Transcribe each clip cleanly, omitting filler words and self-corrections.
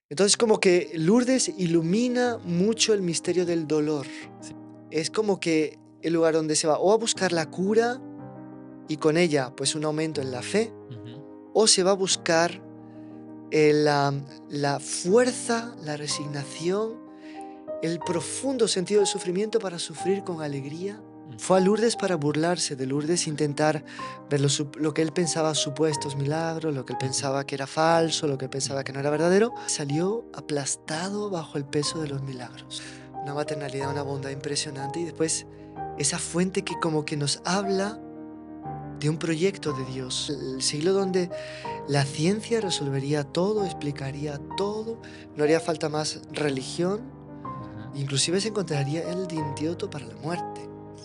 Entonces como que Lourdes ilumina mucho el misterio del dolor. Sí. Es como que el lugar donde se va o a buscar la cura y con ella pues un aumento en la fe, Ujú. o se va a buscar la fuerza, la resignación, el profundo sentido del sufrimiento para sufrir con alegría. Mm. Fue a Lourdes para burlarse de Lourdes, intentar ver lo que él pensaba supuestos milagros, lo que él Ujú. pensaba que era falso, lo que él pensaba Ujú. que no era verdadero. Salió aplastado bajo el peso de los milagros. Una maternalidad, una bondad impresionante y después esa fuente que como que nos habla de un proyecto de Dios. El siglo donde la ciencia resolvería todo, explicaría todo, no haría falta más religión, Ajá. inclusive se encontraría el antídoto para la muerte.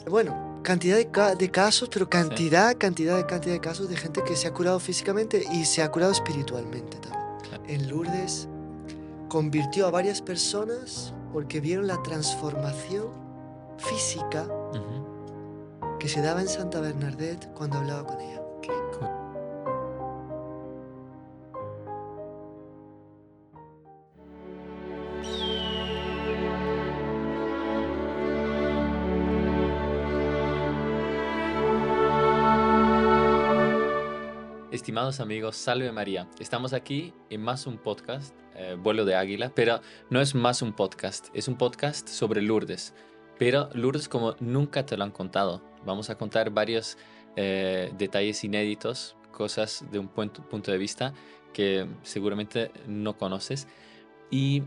Bueno, cantidad de casos, pero Sí, cantidad de casos de gente que se ha curado físicamente y se ha curado espiritualmente también. claro. En Lourdes convirtió a varias personas porque vieron la transformación física Ujú. que se daba en Santa Bernadette cuando hablaba con ella. Qué cool. Estimados amigos, salve María. Estamos aquí en más un podcast, Vuelo de Águila, pero no es más un podcast, es un podcast sobre Lourdes. Pero Lourdes como nunca te lo han contado. Vamos a contar varios detalles inéditos, cosas de un punto de vista que seguramente no conoces. Y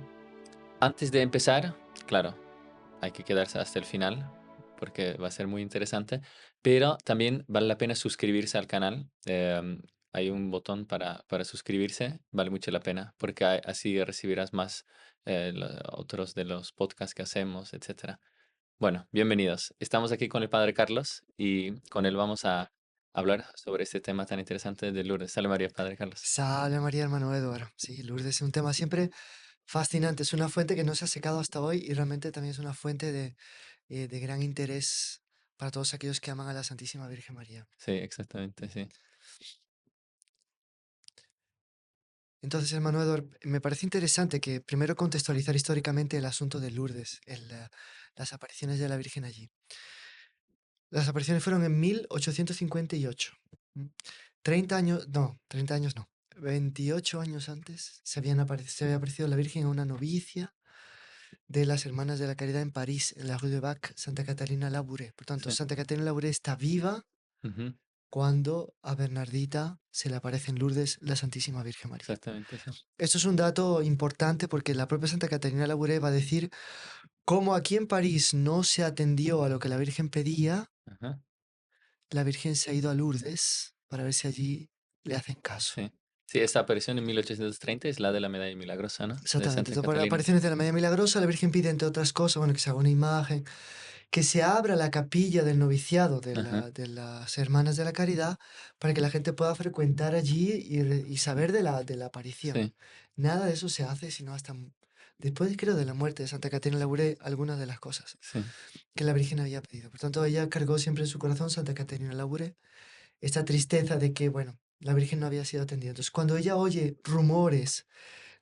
antes de empezar, claro, hay que quedarse hasta el final porque va a ser muy interesante, pero también vale la pena suscribirse al canal. Hay un botón para suscribirse, vale mucho la pena porque así recibirás más otros de los podcasts que hacemos, etcétera. Bueno, bienvenidos. Estamos aquí con el Padre Carlos y con él vamos a hablar sobre este tema tan interesante de Lourdes. Salve María, Padre Carlos. Salve María, hermano Eduardo. Sí, Lourdes es un tema siempre fascinante. Es una fuente que no se ha secado hasta hoy y realmente también es una fuente de gran interés para todos aquellos que aman a la Santísima Virgen María. Sí, exactamente, sí. Entonces, hermano Eduardo, me parece interesante que primero contextualizar históricamente el asunto de Lourdes, las apariciones de la Virgen allí. Las apariciones fueron en 1858. ¿M? 30 años, no, 30 años no. 28 años antes se había aparecido la Virgen a una novicia de las Hermanas de la Caridad en París, en la Rue de Bac, Santa Catarina Labouré. Por tanto, Sí. Santa Catarina Labouré está viva Ujú. cuando a Bernardita se le aparece en Lourdes la Santísima Virgen María. Exactamente, sí. Esto es un dato importante porque la propia Santa Catarina Labouré va a decir cómo aquí en París no se atendió a lo que la Virgen pedía, Ajá. la Virgen se ha ido a Lourdes para ver si allí le hacen caso. Sí. Sí, esta aparición en 1830 es la de la medalla milagrosa, ¿no? De Exactamente. Santa Entonces, por Catalina. apariciones de la Media Milagrosa, la Virgen pide, entre otras cosas, bueno, que se haga una imagen, que se abra la capilla del noviciado Ajá. de las Hermanas de la Caridad para que la gente pueda frecuentar allí y saber de la aparición. Sí, Nada de eso se hace sino hasta después, creo, de la muerte de Santa Catarina Labouré, algunas de las cosas sí. que la Virgen había pedido. Por tanto, ella cargó siempre en su corazón, Santa Catarina Labouré, esta tristeza de que, bueno, la Virgen no había sido atendida. Entonces, cuando ella oye rumores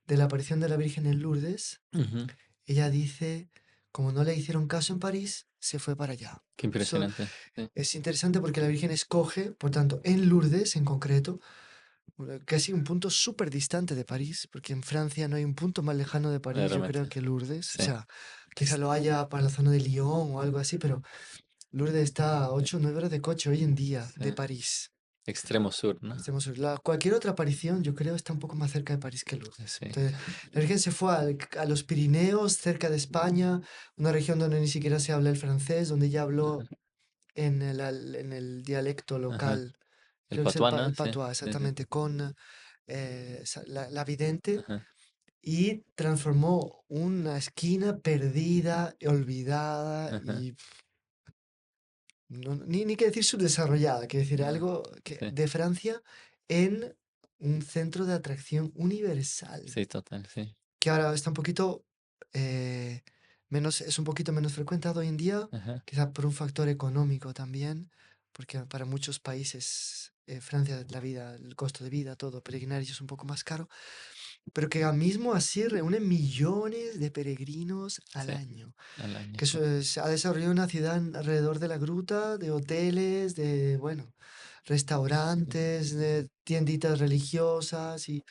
de la aparición de la Virgen en Lourdes, Ujú. ella dice, como no le hicieron caso en París, se fue para allá. Qué Eso impresionante. Sí. es interesante porque la Virgen escoge, por tanto, en Lourdes en concreto, casi un punto súper distante de París, porque en Francia no hay un punto más lejano de París, yo creo Realmente. que Lourdes. O Sí. sea, Que quizá es lo haya para la zona de Lyon o algo así, pero Lourdes está a 8 o 9 horas de coche hoy en día sí. de París. Extremo sur, ¿no? Estemos cualquier otra aparición, yo creo, está un poco más cerca de París que Lourdes. Sí. Entonces, la Virgen se fue a los Pirineos, cerca de España, una región donde ni siquiera se habla el francés, donde ella Ajá. habló en el dialecto Ajá. local, El creo que es patuana, el sí. patuá, Sí, sí. exactamente, con la vidente, Ajá. y transformó una esquina perdida, olvidada Ajá. y ni que decir subdesarrollada, que decir No. algo que, Sí. de Francia en un centro de atracción universal, Sí, total, sí. que ahora está un poquito es un poquito menos frecuentado hoy en día, Ajá. quizá por un factor económico también, porque para muchos países, Francia, la vida, el costo de vida, todo, peregrinar es un poco más caro, pero que ahora mismo así reúne millones de peregrinos al Sí, año. al año, Que sí. se ha desarrollado una ciudad alrededor de la gruta, de hoteles, de, bueno, restaurantes, de tienditas religiosas y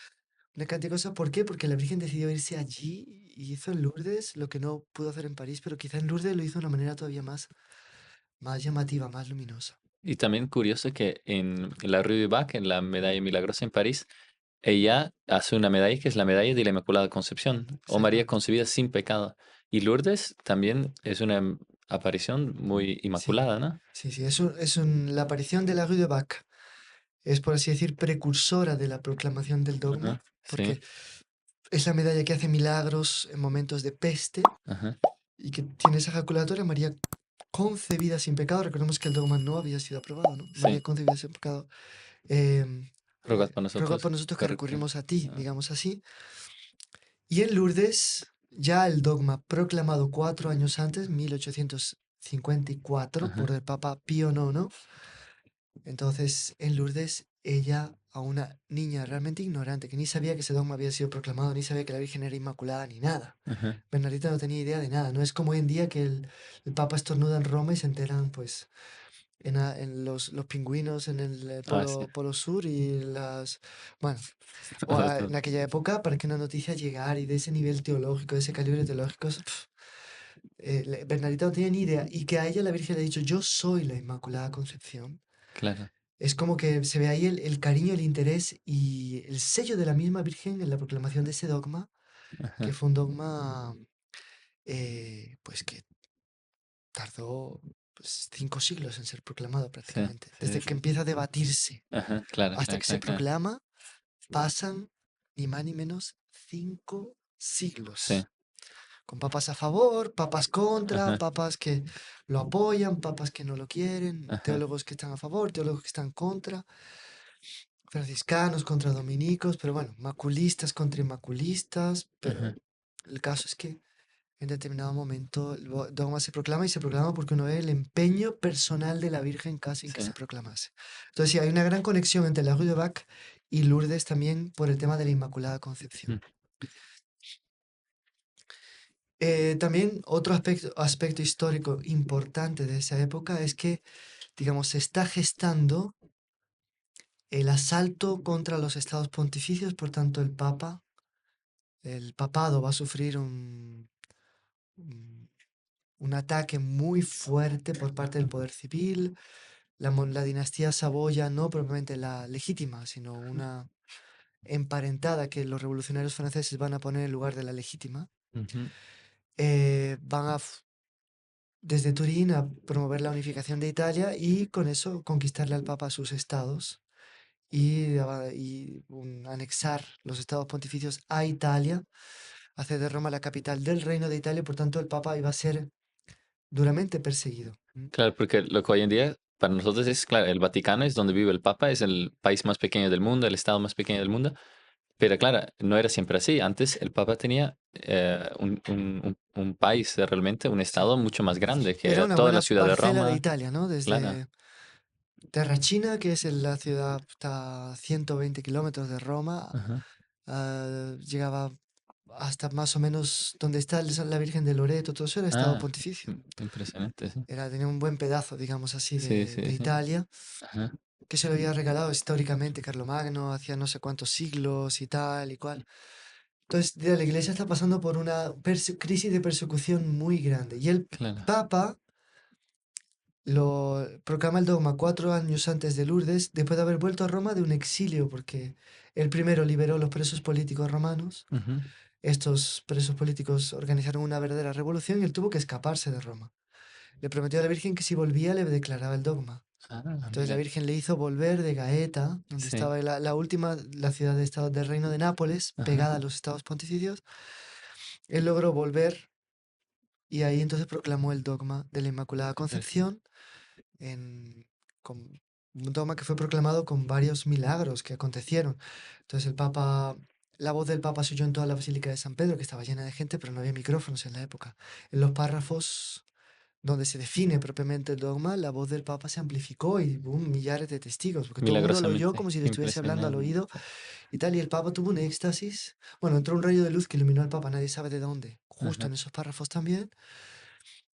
una cantidad de cosas. ¿Por qué? Porque la Virgen decidió irse allí y hizo en Lourdes lo que no pudo hacer en París, pero quizá en Lourdes lo hizo de una manera todavía más llamativa, más luminosa. Y también curioso que en la Rue du Bac, en la Medalla Milagrosa en París, ella hace una medalla que es la medalla de la Inmaculada Concepción, o María Exactamente. concebida sin pecado. Y Lourdes también es una aparición muy Sí, inmaculada, ¿no? sí, sí. La aparición de la Rue de Bac es, por así decir, precursora de la proclamación del dogma, Ajá, sí, porque es la medalla que hace milagros en momentos de peste ajá, y que tiene esa ejaculatoria María concebida sin pecado. Recordemos que el dogma no había sido aprobado, ¿no? María sí. concebida sin pecado. em, Rogad por ruega nosotros. por nosotros que Correcto. recurrimos a ti, Ah, digamos así. Y en Lourdes, ya el dogma proclamado 4 años antes, 1854, por ajá, el Papa Pío IX. Entonces, en Lourdes, ella, a una niña realmente ignorante, que ni sabía que ese dogma había sido proclamado, ni sabía que la Virgen era inmaculada, ni nada. ajá. Bernardita no tenía idea de nada. No es como hoy en día que el Papa estornuda en Roma y se enteran, pues, en los pingüinos en el Ah, sí. polo sur y bueno, De todo. en aquella época, para que una noticia llegara y de ese nivel teológico, de ese calibre teológico, Bernardita no tenía ni idea. Y que a ella la Virgen le ha dicho, yo soy la Inmaculada Concepción. Claro. Es como que se ve ahí el cariño, el interés y el sello de la misma Virgen en la proclamación de ese dogma, que Ajá. fue un dogma, pues que tardó, pues, 5 siglos en ser proclamado Sí, prácticamente. sí, Desde sí, que sí. empieza a debatirse Ajá, claro, hasta claro, que se claro, claro. proclama, pasan ni más ni menos 5 Sí, siglos. Con papas a favor, papas contra, ajá, papas que lo apoyan, papas que no lo quieren, ajá, teólogos que están a favor, teólogos que están contra, franciscanos contra dominicos, pero bueno, maculistas contra inmaculistas, pero ajá. el caso es que en determinado momento el dogma se proclama y se proclama porque uno ve el empeño personal de la Virgen casi en que Sí. se proclamase. Entonces sí, hay una gran conexión entre la Rue de Bac y Lourdes también por el tema de la Inmaculada Concepción. Mm, También otro aspecto histórico importante de esa época es que, digamos, se está gestando el asalto contra los estados pontificios, por tanto el papado va a sufrir un- un ataque muy fuerte por parte del poder civil. La dinastía Saboya, no propiamente la legítima, sino una emparentada que los revolucionarios franceses van a poner en lugar de la legítima, ujú. van desde Turín a promover la unificación de Italia y con eso conquistarle al Papa sus estados y anexar los estados pontificios a Italia, hacer de Roma la capital del Reino de Italia, por tanto el Papa iba a ser duramente perseguido. Claro, porque lo que hoy en día para nosotros es, claro, el Vaticano es donde vive el Papa, es el país más pequeño del mundo, el estado más pequeño del mundo, pero claro, no era siempre así. Antes el Papa tenía un país, realmente, un Sí. estado mucho más grande, que Era era una toda la buena ciudad de parcela de Roma, Italia, ¿no? claro. Desde Terrachina, que es la ciudad, está a 120 kilómetros de Roma, Ajá. llegaba hasta más o menos donde está la Virgen de Loreto, todo eso era estado Ah, pontificio. impresionante, sí. Tenía un buen pedazo, digamos así, Sí, de sí, sí. Italia, Ajá. que se lo había regalado históricamente Carlomagno, hacía no sé cuántos siglos y tal y cual. Entonces, la iglesia está pasando por una crisis de persecución muy grande. Y el Claro. Papa lo proclama el dogma 4 años antes de Lourdes, después de haber vuelto a Roma de un exilio, porque él primero liberó los presos políticos romanos. Ujú. Estos presos políticos organizaron una verdadera revolución y él tuvo que escaparse de Roma. Le prometió a la Virgen que si volvía le declaraba el dogma. Ah, Entonces la mira. Virgen le hizo volver de Gaeta, donde Sí. estaba la última, la ciudad de estado del Reino de Nápoles, Ajá. pegada a los estados pontificios. Él logró volver y ahí entonces proclamó el dogma de la Inmaculada Perfecto. Concepción, en, un dogma que fue proclamado con varios milagros que acontecieron. Entonces la voz del Papa se oyó en toda la Basílica de San Pedro, que estaba llena de gente, pero no había micrófonos en la época. En los párrafos donde se define propiamente el dogma, la voz del Papa se amplificó y boom, millares de testigos, porque todo el mundo lo oyó Milagrosamente, como si le qué estuviese hablando al oído impresionante. y tal, y el Papa tuvo un éxtasis. Bueno, entró un rayo de luz que iluminó al Papa, nadie sabe de dónde, justo Ajá. en esos párrafos también.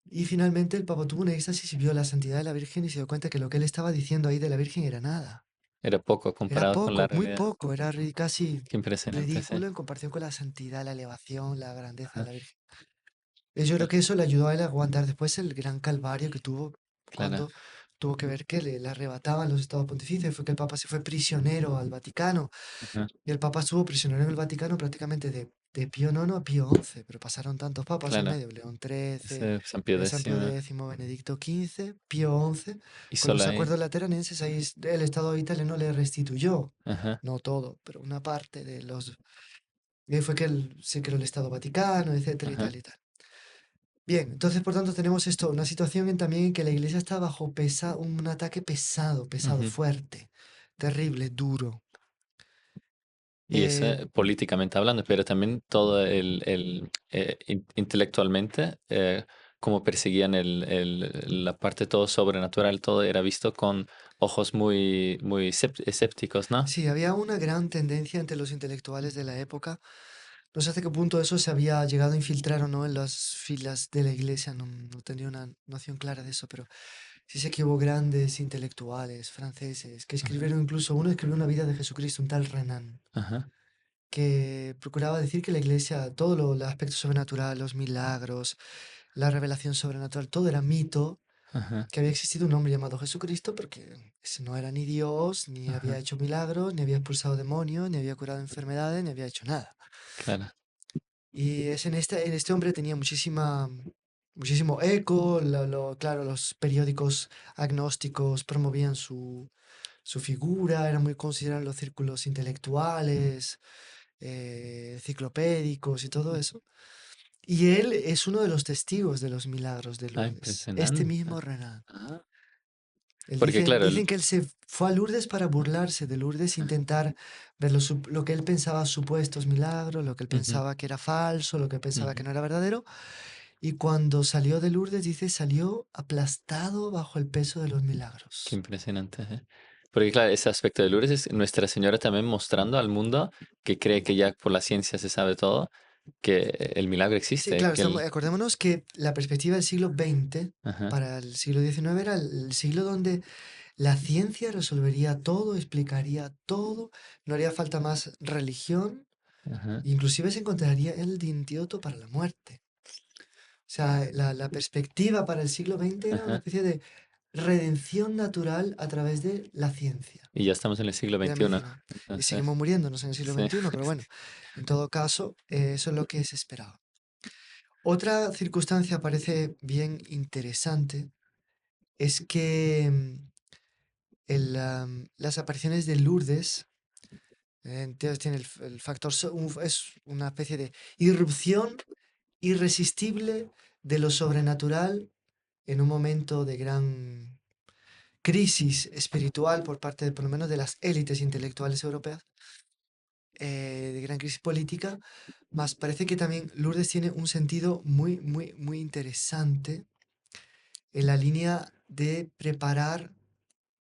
Y finalmente el Papa tuvo un éxtasis y vio la santidad de la Virgen y se dio cuenta que lo que él estaba diciendo ahí de la Virgen era nada. Era poco Era comparado con la poco, muy realidad. poco, era casi Qué impresionante, sí. ridículo en comparación con la santidad, la elevación, la grandeza de Ajá. la Virgen. Yo creo Cla que eso le ayudó a él a aguantar después el gran calvario que tuvo claro. cuando tuvo que ver que le arrebataban los estados pontificios. Fue que el Papa se fue prisionero al Vaticano. Ajá. Y el Papa estuvo prisionero en el Vaticano prácticamente de Pío IX a Pío XI, pero pasaron tantos papas en Claro. medio, León XIII, Ese San Pío San Pío X. X, Benedicto XV, Pío XI, Y con solo los ahí. acuerdos lateranenses, ahí el Estado italiano le restituyó, Ajá. no todo, pero una parte de los... Y ahí fue que se creó el Estado Vaticano, etcétera y Ajá. tal y tal. Bien, entonces por tanto tenemos esto, una situación también en que la iglesia está bajo un ataque pesado, pesado, Ujú. fuerte, terrible, duro. Y eso, Eh, políticamente hablando, pero también todo intelectualmente, como perseguían la parte todo sobrenatural, todo era visto con ojos muy, muy escépticos, ¿no? sí, había una gran tendencia entre los intelectuales de la época. No sé hasta qué punto eso se había llegado a infiltrar o no en las filas de la iglesia, no tenía una noción clara de eso, pero sí sé que hubo grandes intelectuales franceses que Ajá, escribieron, incluso uno escribió una vida de Jesucristo, un tal Renan, ajá, que procuraba decir que la iglesia, todo el aspecto sobrenatural, los milagros, la revelación sobrenatural, todo era mito, ajá, que había existido un hombre llamado Jesucristo, porque ese no era ni Dios, ni había ajá, hecho milagros, ni había expulsado demonios, ni había curado enfermedades, ni había hecho nada. claro. Y es en este hombre tenía muchísimo eco, claro, los periódicos agnósticos promovían su figura, era muy considerado en los círculos intelectuales, enciclopédicos y todo eso. Y él es uno de los testigos de los milagros de Ah, Lourdes, este impresionante. mismo Renan. Ajá. Él Porque claro, dicen que él se fue a Lourdes para burlarse de Lourdes, intentar ver lo que él pensaba supuestos milagros, lo que él ujú, pensaba que era falso, lo que él pensaba que ujú. no era verdadero. Y cuando salió de Lourdes, dice, salió aplastado bajo el peso de los Qué milagros. impresionante, porque claro, ese aspecto de Lourdes es Nuestra Señora también mostrando al mundo que cree que ya por la ciencia se sabe todo, que el milagro Sí, existe, claro, que el... acordémonos que la perspectiva del siglo XX Ajá, para el siglo XIX era el siglo donde la ciencia resolvería todo, explicaría todo, no haría falta más religión, ajá, inclusive se encontraría el antídoto para la muerte. O sea, la perspectiva para el siglo XX era una ajá. especie de redención natural a través de la ciencia Y ya estamos en el siglo y la XXI. medicina. Y Entonces, seguimos muriéndonos en el siglo sí. XXI, pero bueno, en todo caso, eso es lo que se esperaba. Otra circunstancia parece bien interesante es que las apariciones de Lourdes, entonces tiene el factor, es una especie de irrupción irresistible de lo sobrenatural en un momento de gran crisis espiritual por parte, por lo menos, de las élites intelectuales europeas, de gran crisis política, más parece que también Lourdes tiene un sentido muy interesante en la línea de preparar,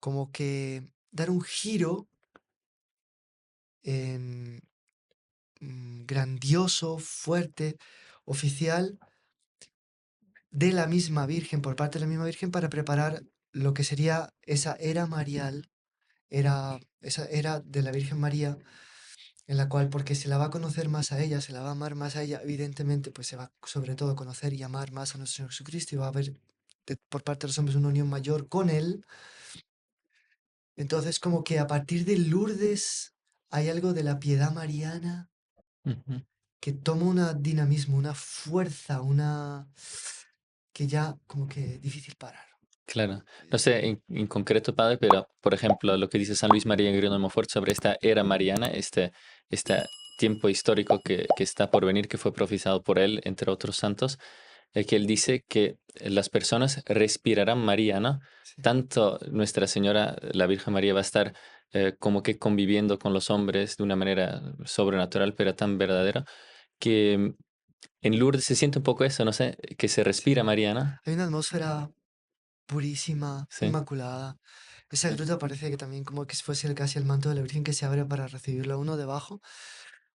como que dar un giro em, grandioso, fuerte, oficial de la misma Virgen, por parte de la misma Virgen, para preparar lo que sería esa era marial, esa era de la Virgen María, en la cual, porque se la va a conocer más a ella, se la va a amar más a ella, evidentemente, pues se va sobre todo a conocer y amar más a nuestro Señor Jesucristo y va a haber por parte de los hombres una unión mayor con Él. Entonces, como que a partir de Lourdes hay algo de la piedad mariana Ujú. que toma un dinamismo, una fuerza, que ya como que difícil parar. Claro. No sé Eh, en concreto, padre, pero por ejemplo, lo que dice San Luis María Grino de Montfort sobre esta era mariana, este tiempo histórico que está por venir, que fue profetizado por él, entre otros santos, que él dice que las personas respirarán mariana, sí. tanto Nuestra Señora, la Virgen María, va a estar como que conviviendo con los hombres de una manera sobrenatural, pero tan verdadera, que En Lourdes se siente un poco eso, no sé, que se Sí. respira María, ¿no? Hay una atmósfera purísima, Sí, inmaculada. Esa sí. gruta parece que también como que si fuese casi el manto de la Virgen que se abre para recibirlo a uno debajo.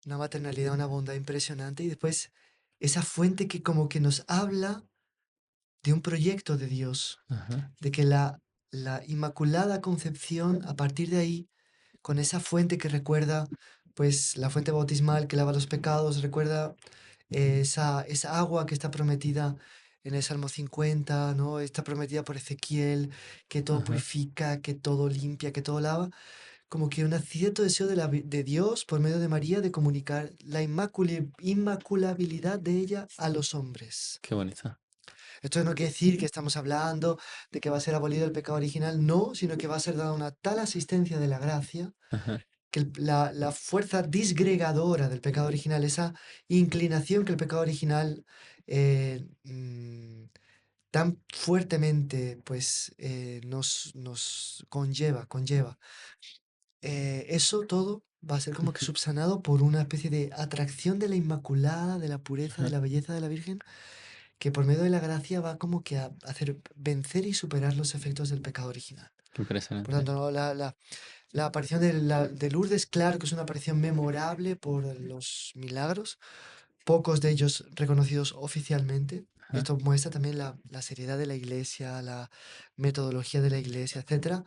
Una maternalidad, una bondad impresionante. Y después esa fuente que como que nos habla de un proyecto de Dios, Ajá, de que la Inmaculada Concepción, a partir de ahí, con esa fuente que recuerda, pues la fuente bautismal que lava los pecados, recuerda esa agua que está prometida en el Salmo 50, ¿no? Está prometida por Ezequiel, que todo ajá. purifica, que todo limpia, que todo lava, como que un cierto deseo de Dios por medio de María de comunicar la inmaculabilidad de ella a los hombres. Qué bonito. Esto no quiere decir que estamos hablando de que va a ser abolido el pecado original, no, sino que va a ser dada una tal asistencia de la gracia Ajá, que la fuerza disgregadora del pecado original, esa inclinación que el pecado original tan fuertemente pues nos conlleva, eso todo va a ser como que ujú, subsanado por una especie de atracción de la Inmaculada, de la pureza, de ajá. la belleza de la Virgen, que por medio de la gracia va como que a hacer vencer y superar los efectos del pecado original. Qué Por impresionante. tanto, ¿no? La aparición de Lourdes, claro que es una aparición memorable por los milagros, pocos de ellos reconocidos oficialmente. Ajá, Esto muestra también la seriedad de la iglesia, la metodología de la iglesia, etcétera.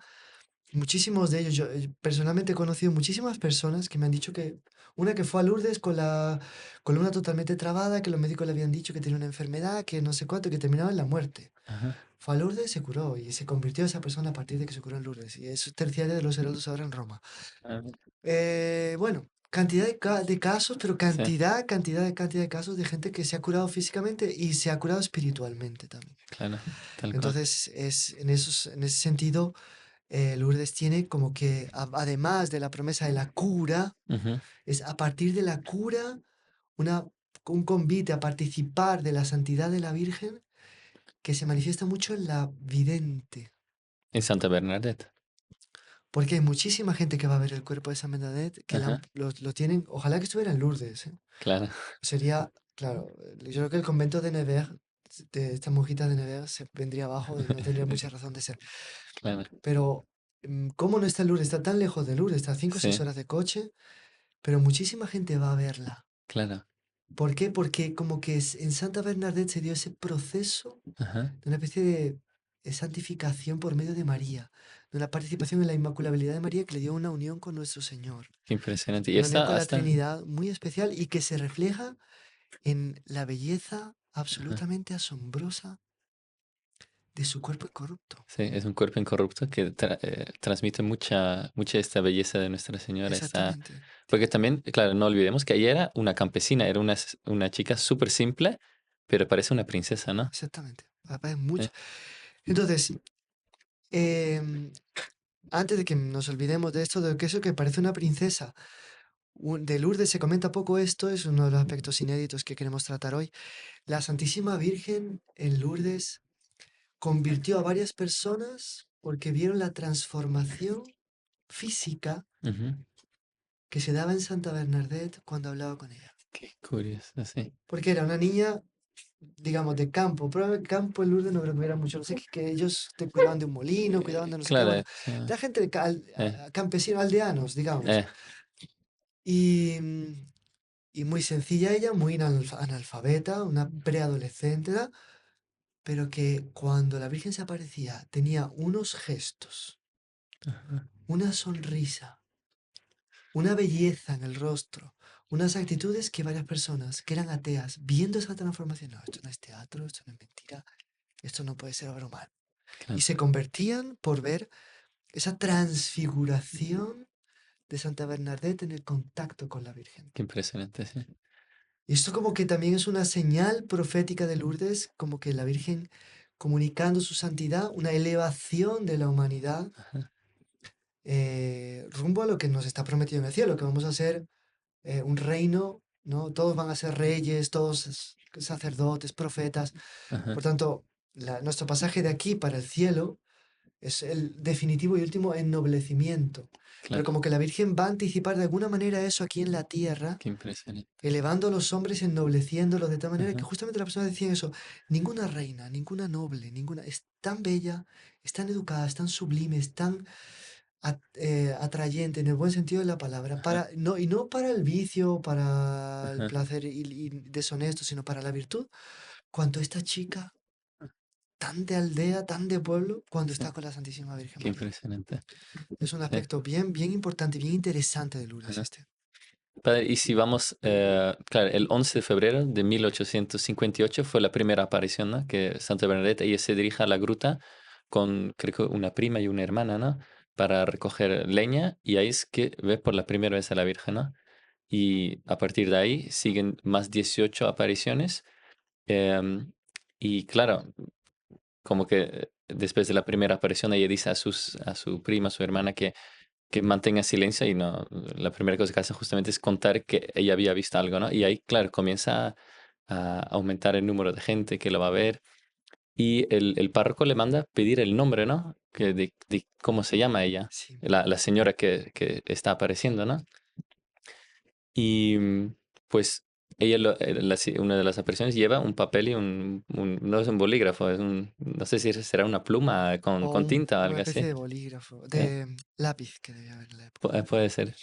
Muchísimos de ellos, yo personalmente he conocido muchísimas personas que me han dicho que una que fue a Lourdes con la columna totalmente trabada, que los médicos le habían dicho que tenía una enfermedad, que no sé cuánto, que terminaba en la muerte. ajá. Fue a Lourdes, se curó y se convirtió esa persona a partir de que se curó en Lourdes. Y es terciaria de los heraldos ahora en Roma. Ah, Bueno, cantidad de casos, pero sí, cantidad de casos de gente que se ha curado físicamente y se ha curado espiritualmente también. claro, tal cual. Entonces, en ese sentido, Lourdes tiene como que, además de la promesa de la cura, Ujú. es a partir de la cura una, un convite a participar de la santidad de la Virgen que se manifiesta mucho en la vidente. En Santa Bernadette. Porque hay muchísima gente que va a ver el cuerpo de San Bernadette que Ajá, lo tienen, ojalá que estuviera en Lourdes, ¿eh? claro, Sería, claro, yo creo que el convento de Nevers, de esta monjita de Nevers, se vendría abajo y no tendría mucha razón de ser. claro. Pero, ¿cómo no está en Lourdes? Está tan lejos de Lourdes, está a 5 o 6 Sí, horas de coche, pero muchísima gente va a verla. claro. ¿Por qué? Porque como que en Santa Bernadette se dio ese proceso Ajá, de una especie de santificación por medio de María, de una participación en la inmaculabilidad de María que le dio una unión con nuestro Señor, qué impresionante. Y una unión esta con la hasta Trinidad muy especial y que se refleja en la belleza ajá. absolutamente asombrosa de su cuerpo incorrupto. Sí, es un cuerpo incorrupto que transmite mucha esta belleza de Nuestra Señora. Esta... Exactamente, Porque también, claro, no olvidemos que ella era una campesina, era una chica súper simple, pero parece una princesa, ¿no? exactamente. Aparece mucho. Sí. Entonces, em, antes de que nos olvidemos de esto, de que eso que parece una princesa, de Lourdes se comenta poco esto, es uno de los aspectos inéditos que queremos tratar hoy. La Santísima Virgen en Lourdes convirtió a varias personas porque vieron la transformación física Ujú. que se daba en Santa Bernadette cuando hablaba con ella. Qué curioso, sí. Porque era una niña, digamos, de campo. Probablemente campo en Lourdes no creo que hubiera mucho. No sé, que ellos te cuidaban de un molino, cuidaban de no sé qué. Claro, Bueno, la gente de eh, campesinos, aldeanos, digamos. eh, Y, y muy sencilla ella, muy analfabeta, una preadolescente, ¿verdad? Pero que cuando la Virgen se aparecía tenía unos gestos, ajá, una sonrisa, una belleza en el rostro, unas actitudes que varias personas que eran ateas, viendo esa transformación, no, esto no es teatro, esto no es mentira, esto no puede ser obra humana. Y claro, se convertían por ver esa transfiguración de Santa Bernadette en el contacto con la Virgen. qué impresionante, sí. Y esto como que también es una señal profética de Lourdes, como que la Virgen comunicando su santidad, una elevación de la humanidad Ajá, rumbo a lo que nos está prometido en el cielo, que vamos a ser un reino, ¿no? Todos van a ser reyes, todos sacerdotes, profetas. ajá, Por tanto, nuestro pasaje de aquí para el cielo es el definitivo y último ennoblecimiento. Pero claro. como que la Virgen va a anticipar de alguna manera eso aquí en la tierra, Qué impresionante. elevando a los hombres, ennobleciéndolos de tal manera que Ajá, justamente las personas decían eso, ninguna reina, ninguna noble, ninguna, es tan bella, es tan educada, es tan sublime, es tan atrayente en el buen sentido de la palabra, ajá, no, y no para el vicio, para el ajá. placer y deshonesto, sino para la virtud, cuanto esta chica tan de aldea, tan de pueblo, cuando Sí, está con la Santísima Virgen qué María. impresionante. Es un Sí, aspecto bien, bien importante, bien interesante de Lourdes ajá. este. Padre, y si vamos, claro, el 11 de febrero de 1858 fue la primera aparición, ¿no? Que Santa Bernadette, ella se dirige a la gruta con, creo que una prima y una hermana, ¿no? Para recoger leña y ahí es que ve por la primera vez a la Virgen, ¿no? Y a partir de ahí siguen más 18 apariciones. em, y claro, como que después de la primera aparición ella dice a su prima, a su hermana que mantenga silencio y no, la primera cosa que hace justamente es contar que ella había visto algo, ¿no? Y ahí, claro, comienza a aumentar el número de gente que lo va a ver y el párroco le manda pedir el nombre, ¿no? Que de cómo se llama ella, Sí. la señora que está apareciendo, ¿no? Y pues ella, una de las apariciones lleva un papel y no es un bolígrafo, es un, no sé si será una pluma O con tinta o una algo especie así. de bolígrafo, ¿Eh? lápiz que debía haber en la época. Puede ser.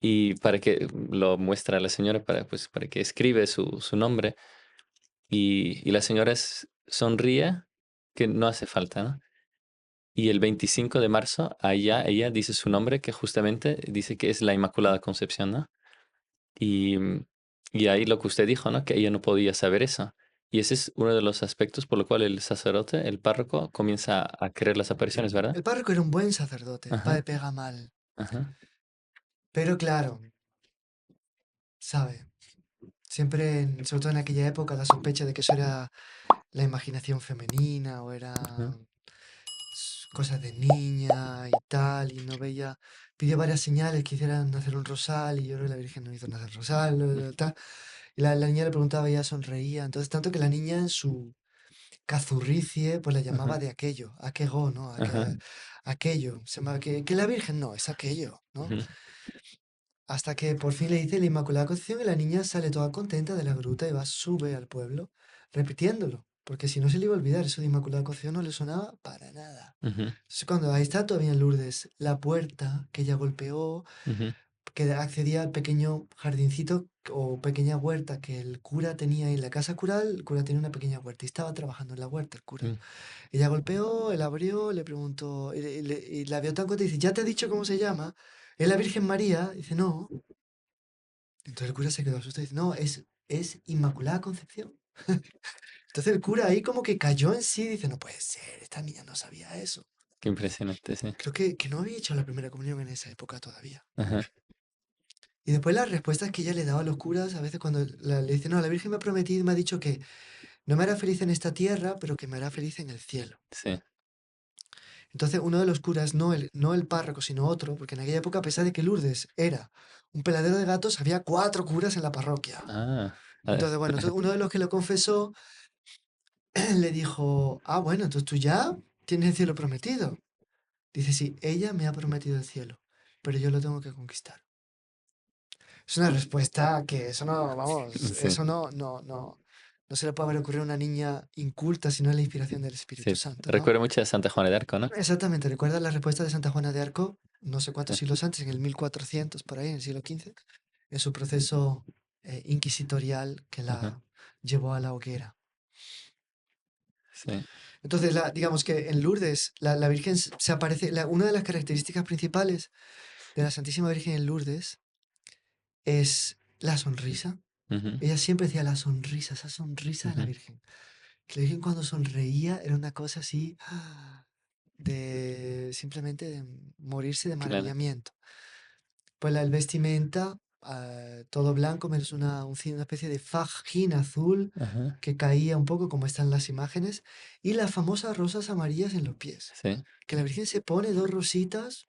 Y para que lo muestra a la señora, para, pues, para que escribe su nombre. Y la señora sonríe, que no hace falta, ¿no? Y el 25 de marzo, allá ella dice su nombre, que justamente dice que es la Inmaculada Concepción, ¿no? Y, y ahí lo que usted dijo, ¿no? Que ella no podía saber eso. Y ese es uno de los aspectos por lo cual el sacerdote, el párroco, comienza a creer las apariciones, ¿verdad? El párroco era un buen sacerdote, el Ajá, padre pega mal, ajá, pero claro, sabe, siempre, sobre todo en aquella época, la sospecha de que eso era la imaginación femenina o era ajá, cosas de niña y tal, y no veía, pidió varias señales que hicieran hacer un rosal y yo creo que la Virgen no hizo nacer el rosal, tal, y la niña le preguntaba y ella sonreía, entonces tanto que la niña en su cazurricie pues la llamaba ajá, de aquello, aquego, ¿no? ajá, Aquello, se llama que la Virgen no, es aquello, ¿no? ujú, Hasta que por fin le dice la Inmaculada Concepción y la niña sale toda contenta de la gruta y va, sube al pueblo, repitiéndolo, porque si no se le iba a olvidar, eso de Inmaculada Concepción no le sonaba para nada. ujú, Entonces, cuando ahí está todavía en Lourdes, la puerta que ella golpeó, ujú, que accedía al pequeño jardincito o pequeña huerta que el cura tenía ahí en la casa cural, el cura tenía una pequeña huerta y estaba trabajando en la huerta el cura. mm, Ella golpeó, él abrió, le preguntó, y la vio tan contenta y dice, ¿ya te he dicho cómo se llama? ¿Es la Virgen María? Dice, no. Entonces el cura se quedó asustado y dice, no, es Inmaculada Concepción. Entonces el cura ahí como que cayó en sí y dice, no puede ser, esta niña no sabía eso. qué impresionante, sí. Creo que no había hecho la primera comunión en esa época todavía. Ajá, Y después las respuestas que ella le daba a los curas, a veces cuando le dice, no, la Virgen me ha prometido y me ha dicho que no me hará feliz en esta tierra, pero que me hará feliz en el cielo. sí. Entonces uno de los curas, no el párroco, sino otro, porque en aquella época, a pesar de que Lourdes era un peladero de gatos, había 4 curas en la parroquia. Ah, Entonces, bueno, entonces uno de los que lo confesó le dijo, ah, bueno, entonces tú ya tienes el cielo prometido. Dice, sí, ella me ha prometido el cielo, pero yo lo tengo que conquistar. Es una respuesta que eso no, vamos, sí, eso no se le puede haber ocurrido a una niña inculta si no es la inspiración del Espíritu sí. Santo, ¿no? Recuerdo mucho a Santa Juana de Arco, ¿no? Exactamente, ¿recuerdas la respuesta de Santa Juana de Arco? No sé cuántos Ajá, siglos antes, en el 1400, por ahí, en el siglo XV, en su proceso inquisitorial que ajá, la llevó a la hoguera. sí. Entonces, digamos que en Lourdes, la Virgen se aparece, una de las características principales de la Santísima Virgen en Lourdes es la sonrisa. Ujú, Ella siempre decía la sonrisa, esa sonrisa de la ujú, Virgen. Que la Virgen cuando sonreía era una cosa así de simplemente de morirse de claro. maravillamiento. Pues el vestimenta, todo blanco, menos una especie de fajín azul Ajá, que caía un poco como están las imágenes, y las famosas rosas amarillas en los pies. sí. Que la Virgen se pone 2 rositas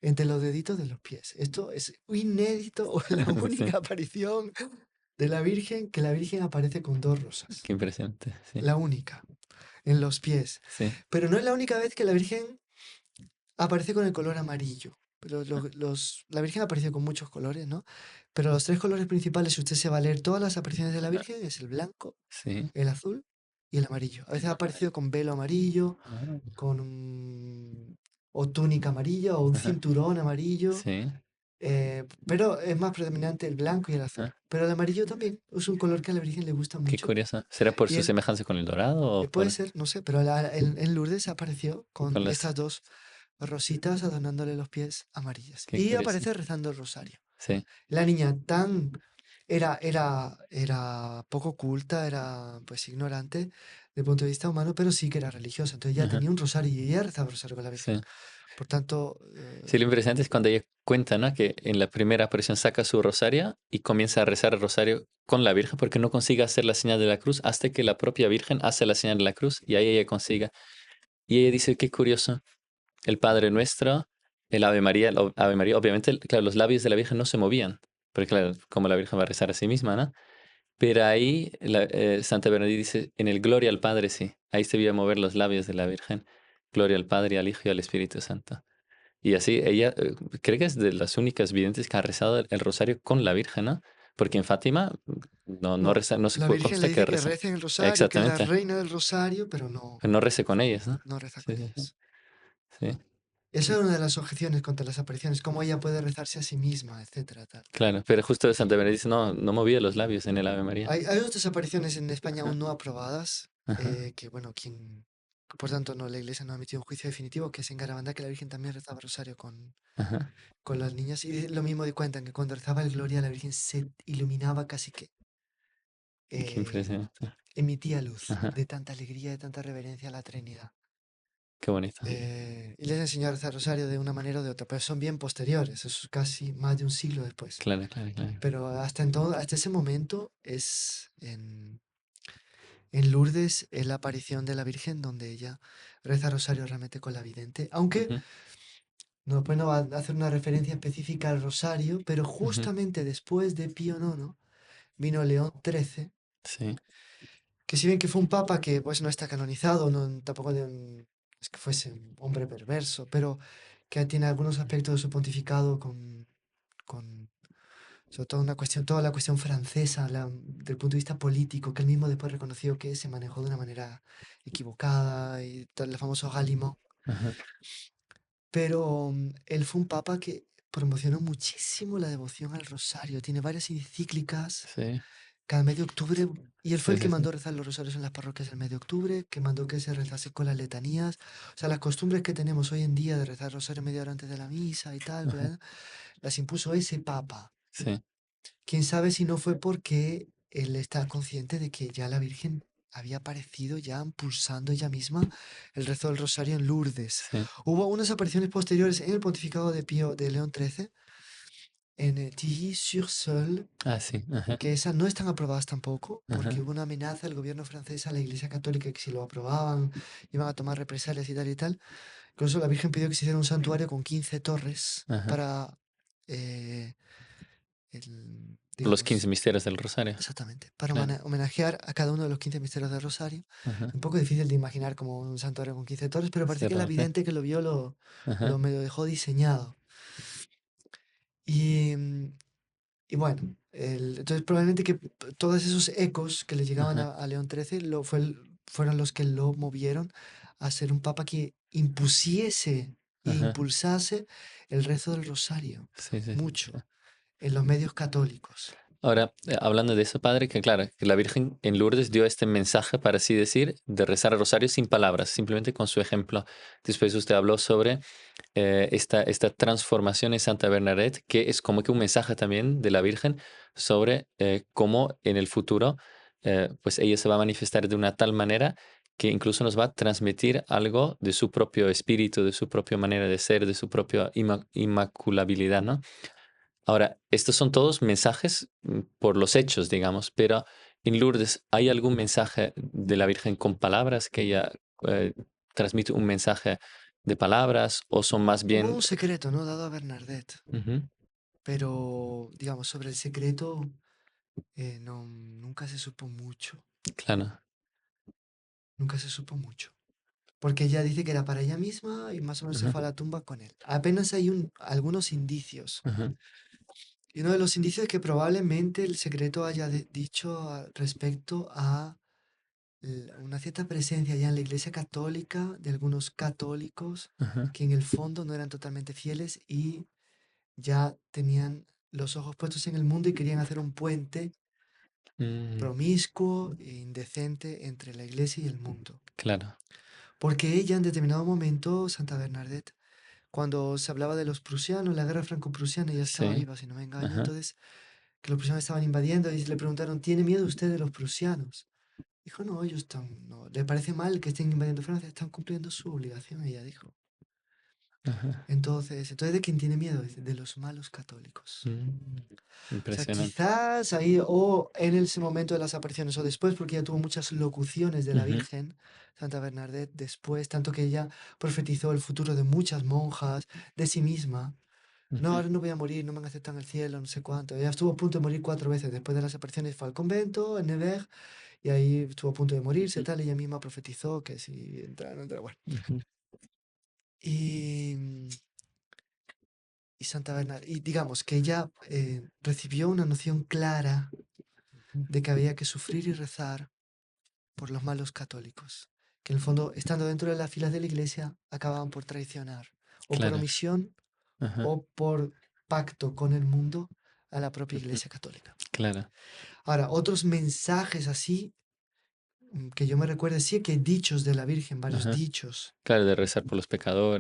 entre los deditos de los pies. Esto es inédito, o la Sí, única aparición de la Virgen que la Virgen aparece con 2 rosas. qué impresionante, sí. La única, en los pies. Sí. Pero no es la única vez que la Virgen aparece con el color amarillo. Pero la Virgen apareció con muchos colores, ¿no? Pero los tres colores principales, si usted se va a leer todas las apariciones de la Ah, Virgen, es el blanco, sí. el azul y el amarillo. A veces ha aparecido con velo amarillo, Ah, con o túnica amarilla o un ajá, cinturón amarillo, sí. pero es más predominante el blanco y el azul. Ah, Pero el amarillo también es un color que a la Virgen le gusta qué mucho. curioso. ¿Será por Y su él, semejanza con el dorado o puede por ser, no sé, pero en Lourdes apareció con con las? estas dos rositas adornándole los pies amarillas. Qué Y curioso. aparece rezando el rosario. Sí. La niña era poco culta, era pues ignorante desde el punto de vista humano, pero sí que era religiosa. Entonces ya Ajá, tenía un rosario y ella rezaba el rosario con la Virgen. sí. Por tanto, Sí, lo interesante es cuando ella cuenta, ¿no? Que en la primera aparición saca su rosario y comienza a rezar el rosario con la Virgen porque no consigue hacer la señal de la cruz hasta que la propia Virgen hace la señal de la cruz y ahí ella consigue. Y ella dice, qué curioso, el Padre Nuestro, el Ave María, obviamente, claro, los labios de la Virgen no se movían, porque claro, como la Virgen va a rezar a sí misma, ¿no? Pero ahí Santa Bernadette dice, en el Gloria al Padre, sí, ahí se veía mover los labios de la Virgen, Gloria al Padre, al Hijo y al Espíritu Santo. Y así ella, creo que es de las únicas videntes que ha rezado el rosario con la Virgen, ¿no? Porque en Fátima no no, reza, no se la Virgen le consta que dice que reza. recen el rosario, que es la Exactamente, reina del rosario, pero no, pero no reza con ellas, ¿no? no reza Sí, con sí, sí. ellos. Sí, Esa es una de las objeciones contra las apariciones, cómo ella puede rezarse a sí misma, etcétera, tal. claro, pero justo Santa Benedicta dice, no movía los labios en el Ave María. Hay otras apariciones en España Ajá, aún no aprobadas, ajá, que bueno, por tanto, no, la Iglesia no ha emitido un juicio definitivo, que es en Garabandal, que la Virgen también rezaba rosario ajá. con las niñas. Y lo mismo de cuentan, que cuando rezaba el Gloria, la Virgen se iluminaba casi que Qué eh, impresionante. emitía luz Ajá, de tanta alegría, de tanta reverencia a la Trinidad. qué bonito. Y les enseñó a rezar rosario de una manera o de otra, pero son bien posteriores, es casi más de un siglo después. Claro, claro, claro. Pero hasta ese momento en Lourdes es la aparición de la Virgen donde ella reza rosario realmente con la vidente, aunque Ujú, no, pues no va a hacer una referencia específica al rosario, pero ujú, justamente después de Pío IX vino León XIII, sí, que si bien que fue un papa que pues no está canonizado, no, tampoco es que fuese un hombre perverso, pero que tiene algunos aspectos de su pontificado con sobre todo toda la cuestión francesa, del punto de vista político, que él mismo después reconoció que se manejó de una manera equivocada y tal, el famoso Gallimard. ajá, Pero él fue un papa que promocionó muchísimo la devoción al rosario. Tiene varias encíclicas sí, cada mes de octubre. Y él fue sí, el que sí, sí. mandó rezar los rosarios en las parroquias del mes de octubre, que mandó que se rezase con las letanías. O sea, las costumbres que tenemos hoy en día de rezar rosario media hora antes de la misa y tal, Ajá, las impuso ese papa. sí, Quién sabe si no fue porque él está consciente de que ya la Virgen había aparecido ya impulsando ella misma el rezo del rosario en Lourdes. sí. Hubo unas apariciones posteriores en el pontificado de León XIII, en Tilly-sur-Seulles, Ah, sí, ajá, que esas no están aprobadas tampoco, porque ajá, hubo una amenaza del gobierno francés a la Iglesia Católica que si lo aprobaban iban a tomar represalias y tal y tal. Incluso la Virgen pidió que se hiciera un santuario con 15 torres ajá. para, Los 15 digamos, misterios del Rosario. exactamente, para Claro, homenajear a cada uno de los 15 misterios del Rosario. ajá. Un poco difícil de imaginar como un santuario con 15 torres, pero parece Sí, que la realmente. vidente que lo vio lo Ajá, medio dejó diseñado. Y, y bueno, entonces probablemente que todos esos ecos que le llegaban ajá, a León XIII fueron los que lo movieron a ser un papa que impusiese e ajá. impulsase el rezo del Rosario, Sí, sí, sí, sí. mucho, en los medios católicos. Ahora, hablando de eso, padre, que claro, que la Virgen en Lourdes dio este mensaje, para así decir, de rezar el rosario sin palabras, simplemente con su ejemplo. Después usted habló sobre esta transformación en Santa Bernadette, que es como que un mensaje también de la Virgen sobre cómo en el futuro, pues ella se va a manifestar de una tal manera que incluso nos va a transmitir algo de su propio espíritu, de su propia manera de ser, de su propia inmaculabilidad, ¿no? Ahora, estos son todos mensajes por los hechos, digamos, pero en Lourdes, ¿hay algún mensaje de la Virgen con palabras que ella eh, transmite un mensaje de palabras o son más Hubo bien... un secreto, ¿no? Dado a Bernadette, Ujú, pero digamos, sobre el secreto no, nunca se supo mucho, claro, nunca se supo mucho. porque ella dice que era para ella misma y más o menos se Ajá, fue a la tumba con él. Apenas hay algunos indicios. ajá, Y uno de los indicios es que probablemente el secreto haya dicho respecto a una cierta presencia ya en la Iglesia Católica de algunos católicos ajá. que en el fondo no eran totalmente fieles y ya tenían los ojos puestos en el mundo y querían hacer un puente Mm, promiscuo e indecente entre la Iglesia y el mundo. claro. Porque ella en determinado momento, Santa Bernadette, cuando se hablaba de los prusianos, la guerra franco-prusiana, ella estaba Sí. viva, si no me engaño, Ajá, entonces que los prusianos estaban invadiendo y le preguntaron, ¿tiene miedo usted de los prusianos? Dijo, no, ellos están, no, le parece mal que estén invadiendo Francia, están cumpliendo su obligación, ella dijo. ajá. Entonces, ¿de quién tiene miedo? Dice, de los malos católicos. Mm, O sea, impresionante. quizás ahí, o en ese momento de las apariciones, o después, porque ella tuvo muchas locuciones de la Ujú, Virgen, Santa Bernadette, después, tanto que ella profetizó el futuro de muchas monjas, de sí misma. No, ujú, ahora no voy a morir, no me aceptan al cielo, no sé cuánto. Ella estuvo a punto de morir 4 veces. Después de las apariciones fue al convento, en Nevers, y ahí estuvo a punto de morirse, ujú, tal. Ella misma profetizó que si entrara, no entrara, bueno. ujú, Y, y Santa Bernadette, y digamos que ella recibió una noción clara ujú. de que había que sufrir y rezar por los malos católicos, que en el fondo, estando dentro de las filas de la iglesia, acababan por traicionar, o por Claro. omisión, Ajá, o por pacto con el mundo, a la propia ujú, iglesia católica. claro. Ahora, otros mensajes así, que yo me recuerde, sí que hay dichos de la Virgen, varios Ajá. dichos. Claro, de rezar por los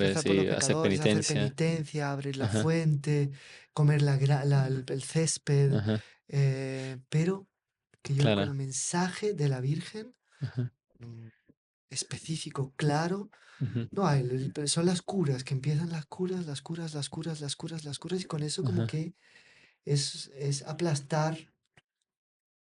Rezar pecadores por los y hacer pecadores, hacer penitencia. penitencia, abrir la Ajá, fuente, comer el césped, ajá, pero que yo recuerdo claro. mensaje de la Virgen Ajá, mm, específico, claro. ujú, No hay, pero son las curas, que empiezan las curas, las curas, las curas, las curas, las curas, y con eso como ajá, que es aplastar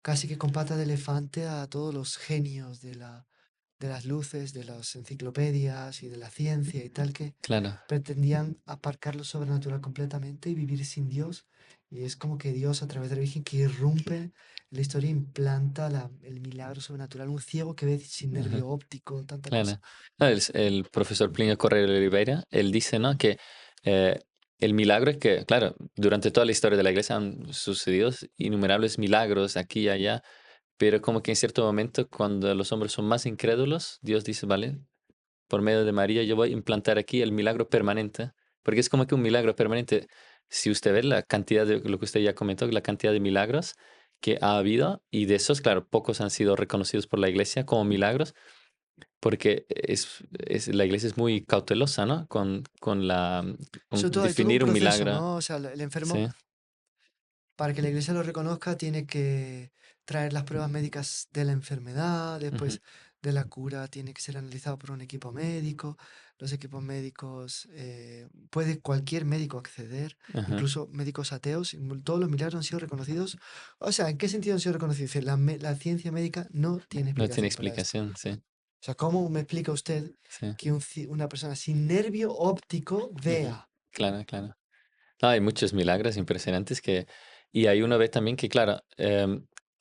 casi que con pata de elefante a todos los genios de las luces, de las enciclopedias y de la ciencia y tal, que claro. pretendían aparcar lo sobrenatural completamente y vivir sin Dios. Y es como que Dios, a través de la Virgen, que irrumpe la historia, implanta el milagro sobrenatural. Un ciego que ve sin Ajá, nervio óptico, tanta cosa. claro. No, el profesor Plinio Correa de Oliveira, él dice, ¿no? Que eh, el milagro es que, claro, durante toda la historia de la iglesia han sucedido innumerables milagros aquí y allá, pero como que en cierto momento, cuando los hombres son más incrédulos, Dios dice, vale, por medio de María, yo voy a implantar aquí el milagro permanente, porque es como que un milagro permanente. Si usted ve la cantidad de lo que usted ya comentó, la cantidad de milagros que ha habido, y de esos, claro, pocos han sido reconocidos por la iglesia como milagros, porque la iglesia es muy cautelosa, ¿no? Con Hay todo un definir un proceso, milagro. ¿no? O sea, el enfermo, Sí. para que la iglesia lo reconozca, tiene que traer las pruebas médicas de la enfermedad, Ujú, después de la cura tiene que ser analizado por un equipo médico. Los equipos médicos, puede cualquier médico acceder, ajá. incluso médicos ateos, y todos los milagros han sido reconocidos. O sea, ¿en qué sentido han sido reconocidos? Dice, la ciencia médica no tiene No tiene explicación para esto. explicación, sí, O sea, ¿cómo me explica usted sí. que una persona sin nervio óptico Ujú, vea? claro, claro. No, hay muchos milagros impresionantes y hay uno ve también que, claro,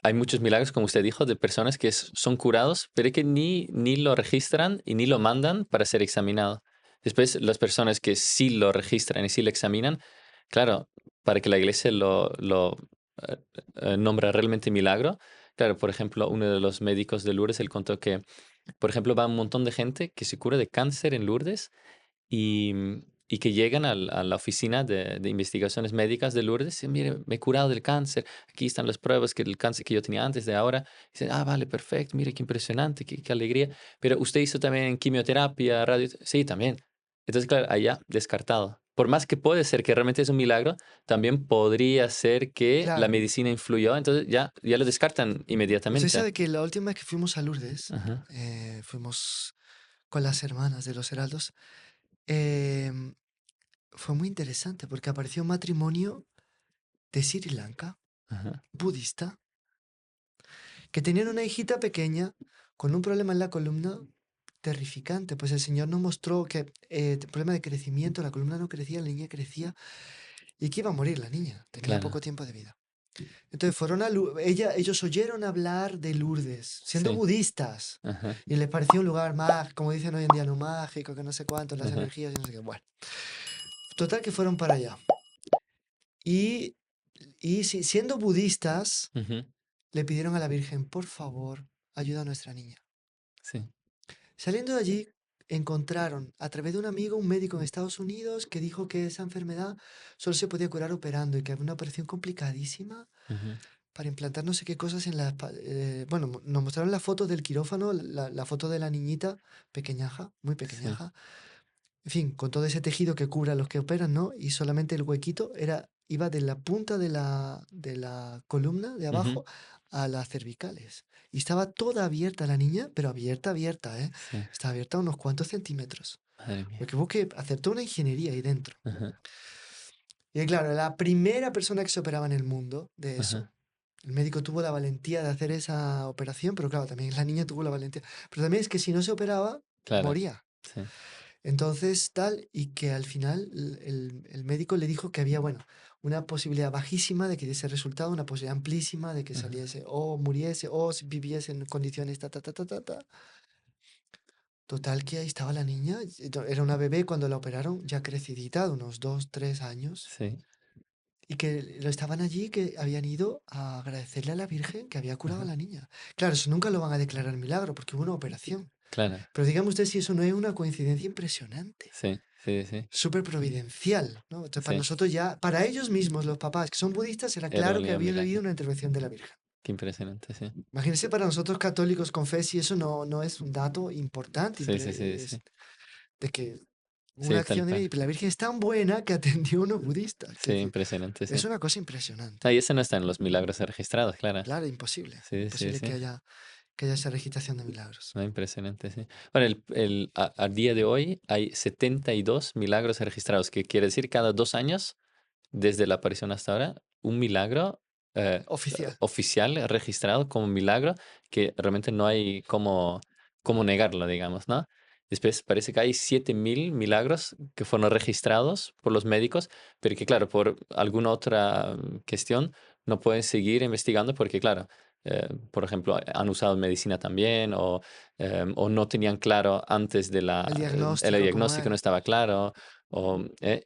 hay muchos milagros, como usted dijo, de personas que son curados, pero que ni lo registran y ni lo mandan para ser examinado. Después, las personas que sí lo registran y sí lo examinan, claro, para que la iglesia lo eh, nombra realmente milagro. Claro, por ejemplo, uno de los médicos de Lourdes, él contó que, por ejemplo, va un montón de gente que se cura de cáncer en Lourdes y que llegan a la oficina de investigaciones médicas de Lourdes y mire, me he curado del cáncer, aquí están las pruebas que el cáncer que yo tenía antes de ahora. Dicen, ah, vale, perfecto, mire, qué impresionante, qué alegría. Pero usted hizo también quimioterapia, radio, sí, también. Entonces, claro, allá descartado. Por más que puede ser que realmente es un milagro, también podría ser que la Claro. medicina influyó, entonces ya lo descartan Usted inmediatamente. sabe que la última vez que fuimos a Lourdes, Ajá, fuimos con las hermanas de los Heraldos, em, fue muy interesante porque apareció un matrimonio de Sri Lanka, ajá, budista, que tenían una hijita pequeña con un problema en la columna terrificante. Pues el Señor nos mostró que problema de crecimiento, la columna no crecía, la niña crecía y que iba a morir la niña, tenía claro. poco tiempo de vida. Entonces fueron a ellos oyeron hablar de Lourdes, siendo Sí. budistas, Ajá. y les pareció un lugar mágico, como dicen hoy en día, no mágico, que no sé cuánto, las Ajá. energías y no sé qué. Bueno, total que fueron para allá. Y, siendo budistas, Ujú. le pidieron a la Virgen, por favor, ayuda a nuestra niña. Sí. Saliendo de allí, encontraron a través de un amigo un médico en Estados Unidos que dijo que esa enfermedad solo se podía curar operando y que había una operación complicadísima Ujú. para implantar no sé qué cosas en la... bueno, nos mostraron la foto del quirófano, la foto de la niñita, pequeñaja, muy Sí. pequeñaja, en fin, con todo ese tejido que cubre a los que operan, ¿no? Y solamente el huequito iba de la punta de la columna de Ujú. abajo a las cervicales. Y estaba toda abierta la niña, pero abierta, abierta, ¿eh? Sí. Estaba abierta a unos cuantos centímetros. Madre mía. Porque hubo que hacer toda una ingeniería ahí dentro. Ajá. Y claro, la primera persona que se operaba en el mundo de eso. Ajá. El médico tuvo la valentía de hacer esa operación, pero claro, también la niña tuvo la valentía. Pero también es que si no se operaba, Claro. moría. Sí. Entonces, tal, y que al final el médico le dijo que había, bueno, una posibilidad bajísima de que diese resultado, una posibilidad amplísima de que Ajá. saliese o muriese o si viviese en condiciones ta, ta, ta, ta, ta, ta. Total que ahí estaba la niña, era una bebé cuando la operaron, ya crecidita, de unos 2, 3 años, Sí. y que lo estaban allí, que habían ido a agradecerle a la Virgen que había curado a Ajá. la niña. Claro, eso nunca lo van a declarar milagro porque hubo una operación. Claro. Pero dígame usted si eso no es una coincidencia impresionante. Sí. Sí, sí. Súper providencial, ¿no? Entonces, para Sí. nosotros ya, para ellos mismos, los papás que son budistas, era Era claro un que había habido milagro. una intervención de la Virgen. Qué impresionante, sí. Imagínense para nosotros católicos con fe si eso no es un dato importante, Sí, sí, sí, sí. de que una Sí, tal acción de cual. la Virgen es tan buena que atendió a unos budistas. Sí, Que decir, impresionante, es sí. una cosa impresionante. Ah, y ese no está en los milagros registrados, claro. Claro, imposible. Sí, sí, Imposible sí. que haya esa registración de milagros. No, impresionante, sí. Bueno, a día de hoy hay 72 milagros registrados, que quiere decir cada 2 años, desde la aparición hasta ahora, un milagro Oficial. oficial registrado como milagro que realmente no hay cómo negarlo, digamos, ¿no? Después parece que hay 7.000 milagros que fueron registrados por los médicos, pero que, claro, por alguna otra cuestión no pueden seguir investigando porque, claro, por ejemplo, han usado medicina también o no tenían claro antes El el diagnóstico, ¿cómo diagnóstico, no es? estaba claro.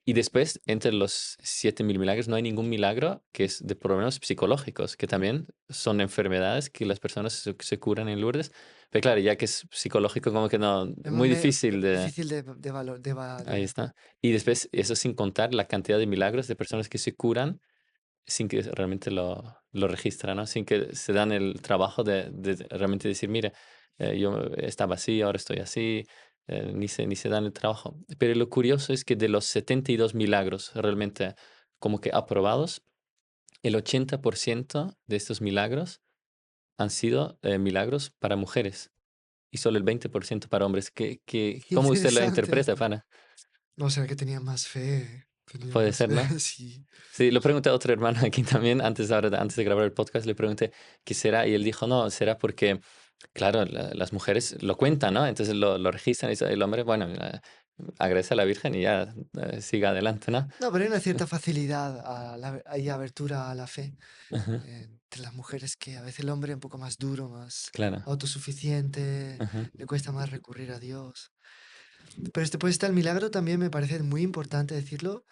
Y después, entre los 7.000 milagros, no hay ningún milagro que es de problemas psicológicos, que también son enfermedades que las personas se curan en Lourdes. Pero claro, ya que es psicológico, como que no, Es más muy difícil de... difícil de valor, Ahí está. Y después, eso sin contar la cantidad de milagros de personas que se curan sin que realmente lo registran, ¿no? Sin que se dan el trabajo de realmente decir, mira, yo estaba así, ahora estoy así, ni se dan el trabajo. Pero lo curioso es que de los 72 milagros realmente como que aprobados, el 80% de estos milagros han sido milagros para mujeres y solo el 20% para hombres. ¿Cómo usted lo Interesante. interpreta, pana? No, será que tenía más fe. Tenía Puede más ser, fe, ¿no? sí. Sí, lo pregunté a otro hermano aquí también, antes de grabar el podcast, le pregunté qué será, y él dijo, no, será porque, claro, las mujeres lo cuentan, ¿no? Entonces lo registran y el hombre, bueno, agradece a la Virgen y ya siga adelante, ¿no? No, pero hay una cierta facilidad, hay abertura a la fe Ajá. entre las mujeres que a veces el hombre es un poco más duro, más Claro. autosuficiente, Ajá. le cuesta más recurrir a Dios. Pero pues está el milagro también, me parece muy importante decirlo,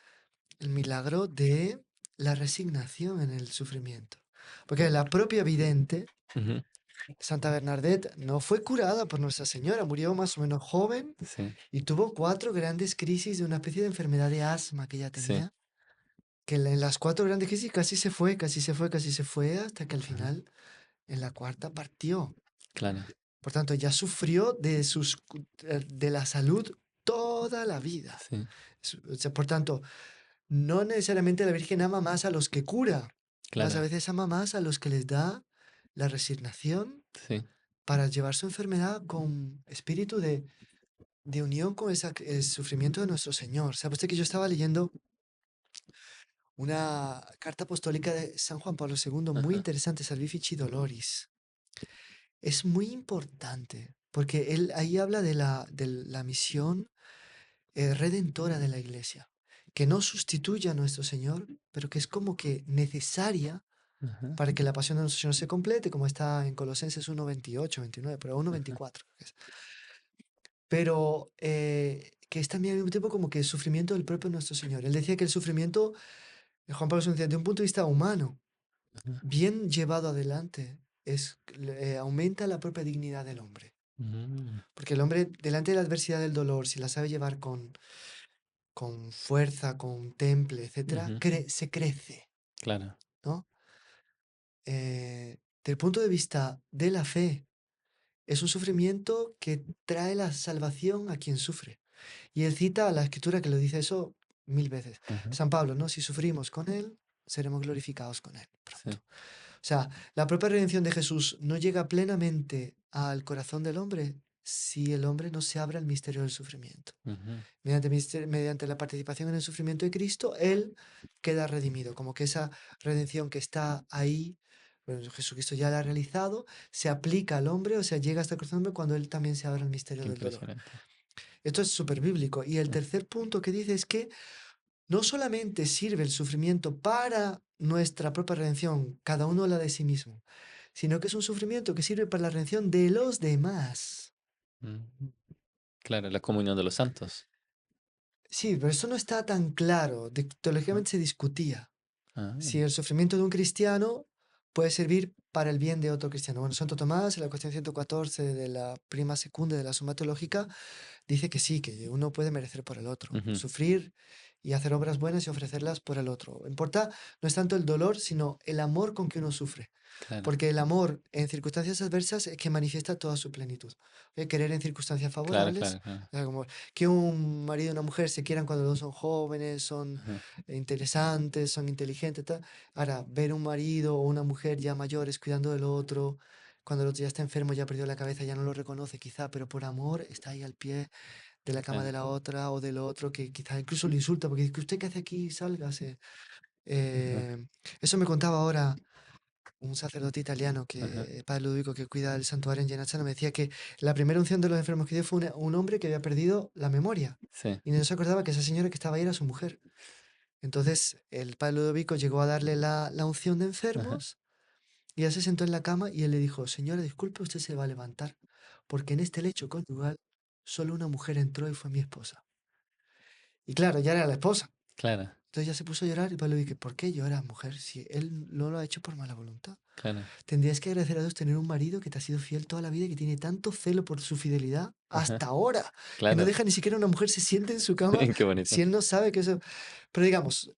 el milagro de la resignación en el sufrimiento. Porque la propia vidente, Ujú. Santa Bernadette, no fue curada por Nuestra Señora, murió más o menos joven Sí, y tuvo 4 grandes crisis de una especie de enfermedad de asma que ella sí. tenía, que en las 4 grandes crisis casi se fue, casi se fue, casi se fue, hasta que al Ajá. final, en la cuarta, partió. Claro. Por tanto, ella sufrió de la salud toda la vida. Sí, O sea, por tanto, no necesariamente la Virgen ama más a los que cura, más a claro. veces ama más a los que les da la resignación Sí. para llevar su enfermedad con espíritu de unión con el sufrimiento de nuestro Señor. ¿Sabe usted que yo estaba leyendo una carta apostólica de San Juan Pablo II muy Ajá. interesante, Salvifici Doloris? Es muy importante porque él ahí habla de la misión redentora de la Iglesia, que no sustituye a nuestro Señor, pero que es como que necesaria Ajá, para que la pasión de nuestro Señor se complete, como está en Colosenses 1:28, 29, pero ajá, 1:24. Pero que es también al mismo tiempo como que el sufrimiento del propio nuestro Señor. Él decía que el sufrimiento, Juan Pablo II decía, de un punto de vista humano, ajá. bien llevado adelante, aumenta la propia dignidad del hombre. Mm, Porque el hombre, delante de la adversidad del dolor, si la sabe llevar con fuerza, con temple, etcétera, ujú, se crece, claro. ¿no? Del punto de vista de la fe, es un sufrimiento que trae la salvación a quien sufre. Y él cita a la escritura que lo dice eso 1000 veces. Ajá, San Pablo, ¿no? Si sufrimos con él, seremos glorificados con él sí. pronto. O sea, la propia redención de Jesús no llega plenamente al corazón del hombre si el hombre no se abre al misterio del sufrimiento. Ujú, Mediante la participación en el sufrimiento de Cristo, Él queda redimido, como que esa redención que está ahí, bueno, Jesucristo ya la ha realizado, se aplica al hombre, o sea, llega hasta el corazón del hombre cuando Él también se abre al misterio qué del dolor. impresionante. Esto es súper bíblico. Y el Mm, tercer punto que dice es que no solamente sirve el sufrimiento para nuestra propia redención, cada uno la de sí mismo, sino que es un sufrimiento que sirve para la redención de los demás. mm, claro, la comunión de los santos. Sí, pero esto no está tan claro. Ajá. Teológicamente se discutía Ah, si el sufrimiento de un cristiano puede servir para el bien de otro cristiano. Bueno, Santo Tomás, en la cuestión 114 de la prima secunda de la Suma Teológica, dice que sí, que uno puede merecer por el otro, ujú, sufrir y hacer obras buenas y ofrecerlas por el otro. Importa no es tanto el dolor, sino el amor con que uno sufre. claro, Porque el amor en circunstancias adversas es que manifiesta toda su plenitud. Querer en circunstancias claro, favorables, claro, claro. como que un marido y una mujer se quieran cuando los dos son jóvenes, son Ajá, interesantes, son inteligentes, tal. Ahora, ver un marido o una mujer ya mayores cuidando del otro, cuando el otro ya está enfermo, ya perdió la cabeza, ya no lo reconoce quizá, pero por amor está ahí al pie de la cama de claro. la otra o del otro, que quizá incluso lo insulta porque dice, ¿usted qué hace aquí? Sálgase. Ajá, Eh, Eso me contaba ahora un sacerdote italiano, ajá, padre Ludovico, que cuida el santuario en Genazzano, me decía que la primera unción de los enfermos que dio fue un hombre que había perdido la memoria sí. y no se acordaba que esa señora que estaba ahí era su mujer. Entonces el padre Ludovico llegó a darle la unción de Ajá, enfermos y él se sentó en la cama y él le dijo, señora, disculpe, usted se va a levantar, porque en este lecho conyugal solo una mujer entró y fue mi esposa. Y claro, ya era la esposa. claro, Entonces ya se puso a llorar y Pablo dije, ¿por qué lloras, mujer? Si él no lo ha hecho por mala voluntad. claro. Tendrías que agradecer a Dios tener un marido que te ha sido fiel toda la vida y que tiene tanto celo por su fidelidad Ajá, hasta ahora, que no claro. deja ni siquiera una mujer se siente en su cama Qué bonito. si él no sabe que eso... Pero digamos,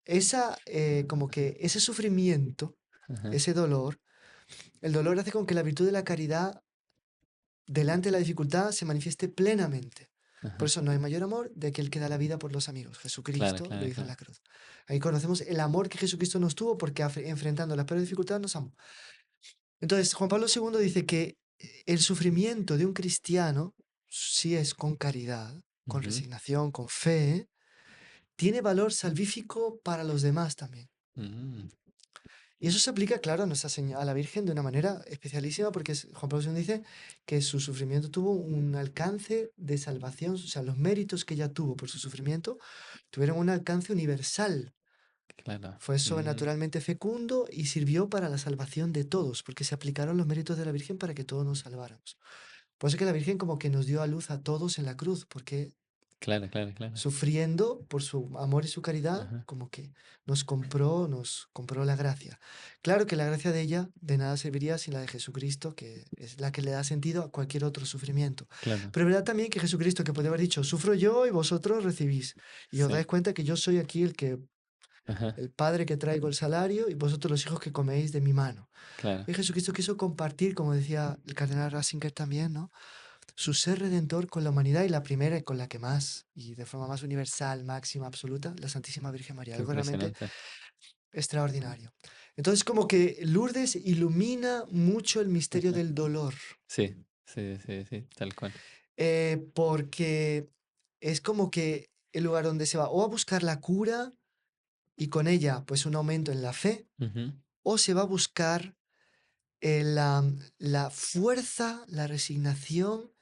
como que ese sufrimiento, Ajá, ese dolor, el dolor hace con que la virtud de la caridad delante de la dificultad se manifieste plenamente. Por ajá. eso no hay mayor amor de aquel que da la vida por los amigos. Claro, Jesucristo lo claro, hizo en claro. la cruz. Ahí conocemos el amor que Jesucristo nos tuvo porque enfrentando las peores dificultades nos amó. Entonces, Juan Pablo II dice que el sufrimiento de un cristiano, si es con caridad, con Ujú, resignación, con fe, tiene valor salvífico para los demás también. mm, Y eso se aplica, claro, a a la Virgen de una manera especialísima, porque Juan Pablo II dice que su sufrimiento tuvo un alcance de salvación, o sea, los méritos que ella tuvo por su sufrimiento tuvieron un alcance universal. claro. Fue Mm, sobrenaturalmente fecundo y sirvió para la salvación de todos, porque se aplicaron los méritos de la Virgen para que todos nos salváramos. Por eso que la Virgen como que nos dio a luz a todos en la cruz, porque claro, claro, claro. sufriendo por su amor y su caridad, Ajá, como que nos compró la gracia. Claro que la gracia de ella de nada serviría sin la de Jesucristo, que es la que le da sentido a cualquier otro sufrimiento. claro. Pero es verdad también que Jesucristo, que podría haber dicho, sufro yo y vosotros recibís. Y os Sí. dais cuenta que yo soy aquí Ajá, el padre que traigo el salario y vosotros los hijos que coméis de mi mano. claro. Y Jesucristo quiso compartir, como decía el cardenal Ratzinger también, ¿no? Su ser redentor con la humanidad y la primera y con la que más, y de forma más universal, máxima, absoluta, la Santísima Virgen María, Qué algo realmente impresionante. extraordinario. Entonces, como que Lourdes ilumina mucho el misterio Ajá. del dolor, Sí, sí, sí, sí, tal cual. porque es como que el lugar donde se va o a buscar la cura y con ella, pues un aumento en la fe, Ujú, o se va a buscar la fuerza, la resignación,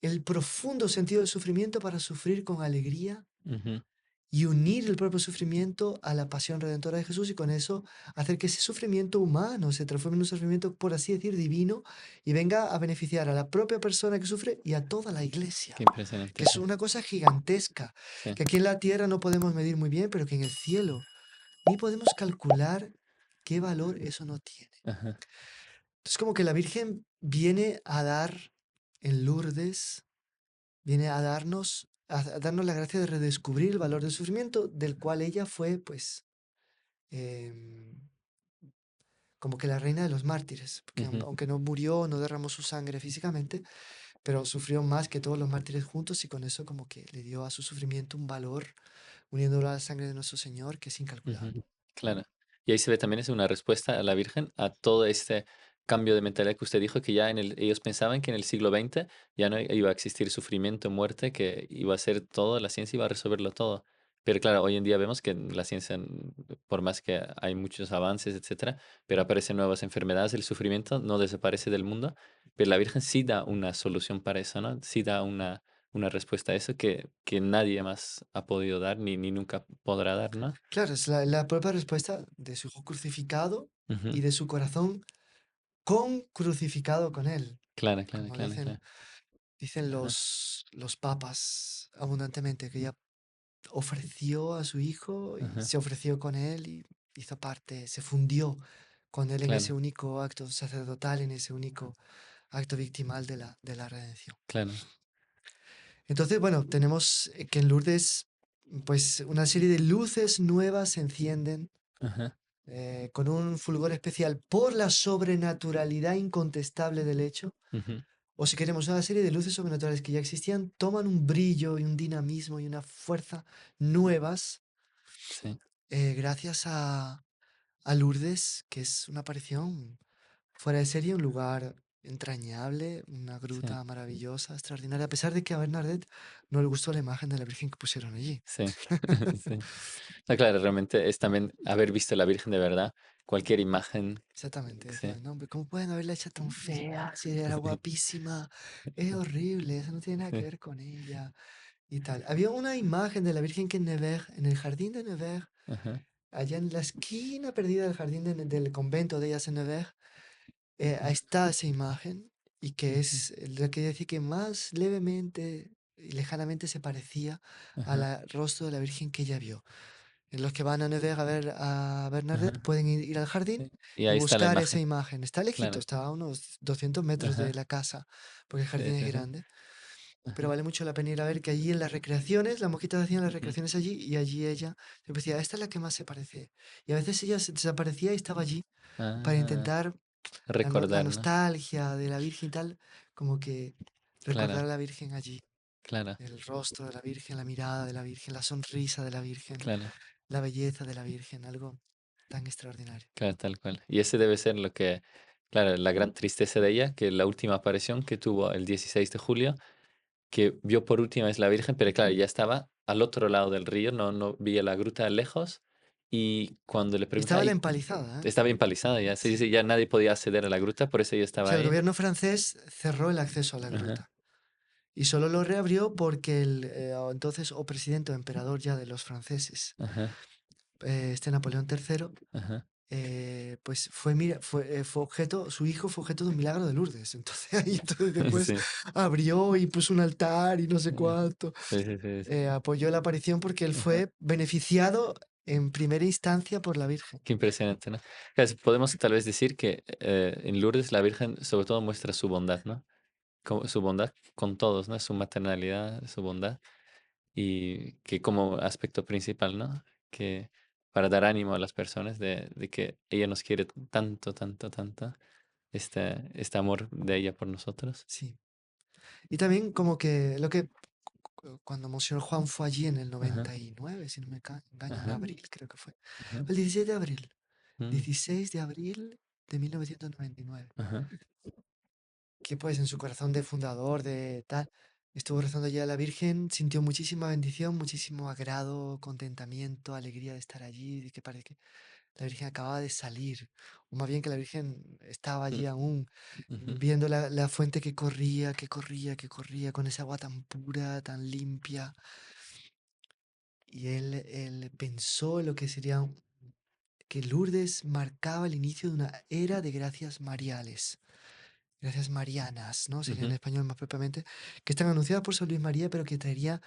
el profundo sentido del sufrimiento para sufrir con alegría ujú, y unir el propio sufrimiento a la pasión redentora de Jesús y con eso hacer que ese sufrimiento humano se transforme en un sufrimiento, por así decir, divino y venga a beneficiar a la propia persona que sufre y a toda la Qué iglesia, impresionante, que es sí. una cosa gigantesca, Sí. que aquí en la tierra no podemos medir muy bien, pero que en el cielo ni podemos calcular qué valor eso no tiene. Ajá. Entonces como que la Virgen viene a dar en Lourdes, viene a darnos la gracia de redescubrir el valor del sufrimiento, del cual ella fue, pues, em, como que la reina de los mártires, porque Ujú, aunque no murió, no derramó su sangre físicamente, pero sufrió más que todos los mártires juntos y con eso como que le dio a su sufrimiento un valor, uniéndolo a la sangre de nuestro Señor, que es incalculable. ujú. Claro. Y ahí se ve también es una respuesta a la Virgen a todo este cambio de mentalidad que usted dijo, que ya ellos pensaban que en el siglo XX ya no iba a existir sufrimiento, muerte, que iba a ser todo, la ciencia iba a resolverlo todo. Pero claro, hoy en día vemos que la ciencia, por más que hay muchos avances, etcétera, pero aparecen nuevas enfermedades, el sufrimiento no desaparece del mundo, pero la Virgen sí da una solución para eso, ¿no? Sí da una respuesta a eso que nadie más ha podido dar ni nunca podrá dar, ¿no? Claro, es la propia respuesta de su hijo crucificado y Ujú. de su corazón con crucificado con él, Claro, claro, como claro, dicen, claro. dicen Ajá, los papas abundantemente, que ella ofreció a su hijo y ajá, se ofreció con él y hizo parte, se fundió con él en ese claro, único acto sacerdotal, en ese único acto victimal de la redención. claro. Entonces, bueno, tenemos que en Lourdes, pues una serie de luces nuevas se encienden Ajá, con un fulgor especial por la sobrenaturalidad incontestable del hecho, ujú, o si queremos una serie de luces sobrenaturales que ya existían, toman un brillo y un dinamismo y una fuerza nuevas sí, gracias a Lourdes, que es una aparición fuera de serie, un lugar entrañable, una sí, gruta maravillosa, extraordinaria, a pesar de que a Bernadette no le gustó la imagen de la Virgen que pusieron allí. sí, sí. No, claro, realmente es también haber visto a la Virgen de verdad, cualquier imagen, Exactamente, sí, decían, no, hombre, ¿cómo pueden haberla hecho tan fea? Si era sí, guapísima, es horrible, eso no tiene nada que sí, ver con ella y tal. Había una imagen de la Virgen que en Nevers, en el jardín de Nevers, ajá, allá en la esquina perdida del jardín del convento de ellas en Nevers, ahí está esa imagen y que ujú, es la que decía que más levemente y lejanamente se parecía ajá, al rostro de la Virgen que ella vio. Los que van a Nevers a ver a Bernadette ajá, pueden ir al jardín sí. Y y ahí está la buscar esa imagen, imagen. Está lejito, claro, está a unos 200 metros de ajá, la casa, porque el sí, jardín es sí, sí, grande, pero ajá, vale mucho la pena ir a ver que allí en las recreaciones, las mosquitas hacían las ujú, recreaciones allí y allí ella siempre decía, esta es la que más se parece. Y a veces ella se desaparecía y estaba allí para ah, intentar la recordar, ¿no? nostalgia de la Virgen y tal, como que recordar Claro, a la Virgen allí. claro, El rostro de la Virgen, la mirada de la Virgen, la sonrisa de la Virgen, claro, la belleza de la Virgen, algo tan extraordinario. claro, tal cual. Y ese debe ser lo que, claro, la gran tristeza de ella, que la última aparición que tuvo el 16 de julio, que vio por última vez la Virgen, pero claro, ya estaba al otro lado del río, no veía la gruta de lejos, y cuando le Y preguntaba, estaba la y empalizada, ¿eh? estaba bien palizada ya, sí, Sí. sí, ya nadie podía acceder a la gruta, por eso ella O estaba sea, el ahí. gobierno francés cerró el acceso a la Ajá, gruta y solo lo reabrió porque el entonces o presidente o emperador ya de los franceses, ajá, este Napoleón III, ajá. pues fue objeto, su hijo fue objeto de un milagro de Lourdes. Entonces ahí entonces después Sí, abrió y puso un altar y no sé cuánto. sí, sí, sí, sí. Apoyó la aparición porque él Ajá. fue beneficiado en primera instancia por la Virgen. Qué impresionante, ¿no? Claro, podemos tal vez decir que en Lourdes la Virgen sobre todo muestra su bondad, ¿no? Como, su bondad con todos, ¿no? Su maternalidad, su bondad. Y que como aspecto principal, ¿no? Que para dar ánimo a las personas de que ella nos quiere tanto, tanto, tanto, este amor de ella por nosotros. Sí. Y también como que lo que cuando Monseñor Juan fue allí en el Ajá, 99, si no me engaño, en ajá, abril creo que fue. ajá, El 16 de abril. mm, 16 de abril de 1999. ajá, Que pues en su corazón de fundador, de tal, estuvo rezando allí a la Virgen, sintió muchísima bendición, muchísimo agrado, contentamiento, alegría de estar allí, de que parece que la Virgen acababa de salir, o más bien que la Virgen estaba mm, allí aún, ujú, viendo la fuente que corría, que corría, que corría, con esa agua tan pura, tan limpia. y él pensó en lo que sería que Lourdes marcaba el inicio de una era de gracias mariales, gracias marianas, ¿no? Sería en Ujú. español más propiamente, que están anunciadas por San Luis María, pero que traería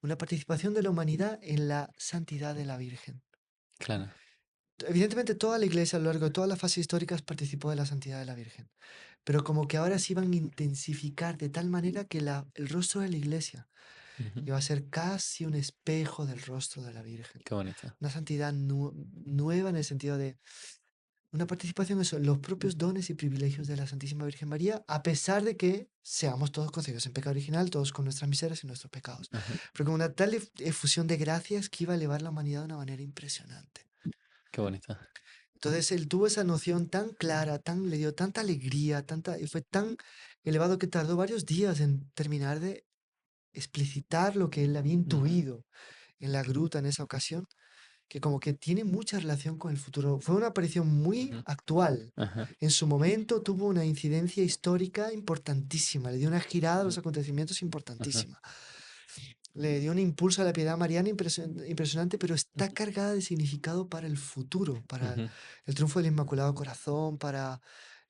una participación de la humanidad en la santidad de la Virgen. Claro. Evidentemente, toda la Iglesia a lo largo de todas las fases históricas participó de la santidad de la Virgen, pero como que ahora se iban a intensificar de tal manera que el rostro de la Iglesia Ujú. iba a ser casi un espejo del rostro de la Virgen. Qué bonito. Una santidad nueva en el sentido de una participación en eso, en los propios dones y privilegios de la Santísima Virgen María, a pesar de que seamos todos concebidos en pecado original, todos con nuestras miserias y nuestros pecados. Ajá. Pero con una tal efusión de gracias que iba a elevar la humanidad de una manera impresionante. Qué bonito. Entonces él tuvo esa noción tan clara, le dio tanta alegría, y fue tan elevado que tardó varios días en terminar de explicitar lo que él había Ujú. intuido en la gruta en esa ocasión, que como que tiene mucha relación con el futuro. Fue una aparición muy Ujú. actual. Ajá. En su momento tuvo una incidencia histórica importantísima, le dio una girada a Ujú. los acontecimientos Ajá. importantísima. Le dio un impulso a la piedad mariana impresionante, pero está Ujú. cargada de significado para el futuro, para Ujú. el triunfo del Inmaculado Corazón, para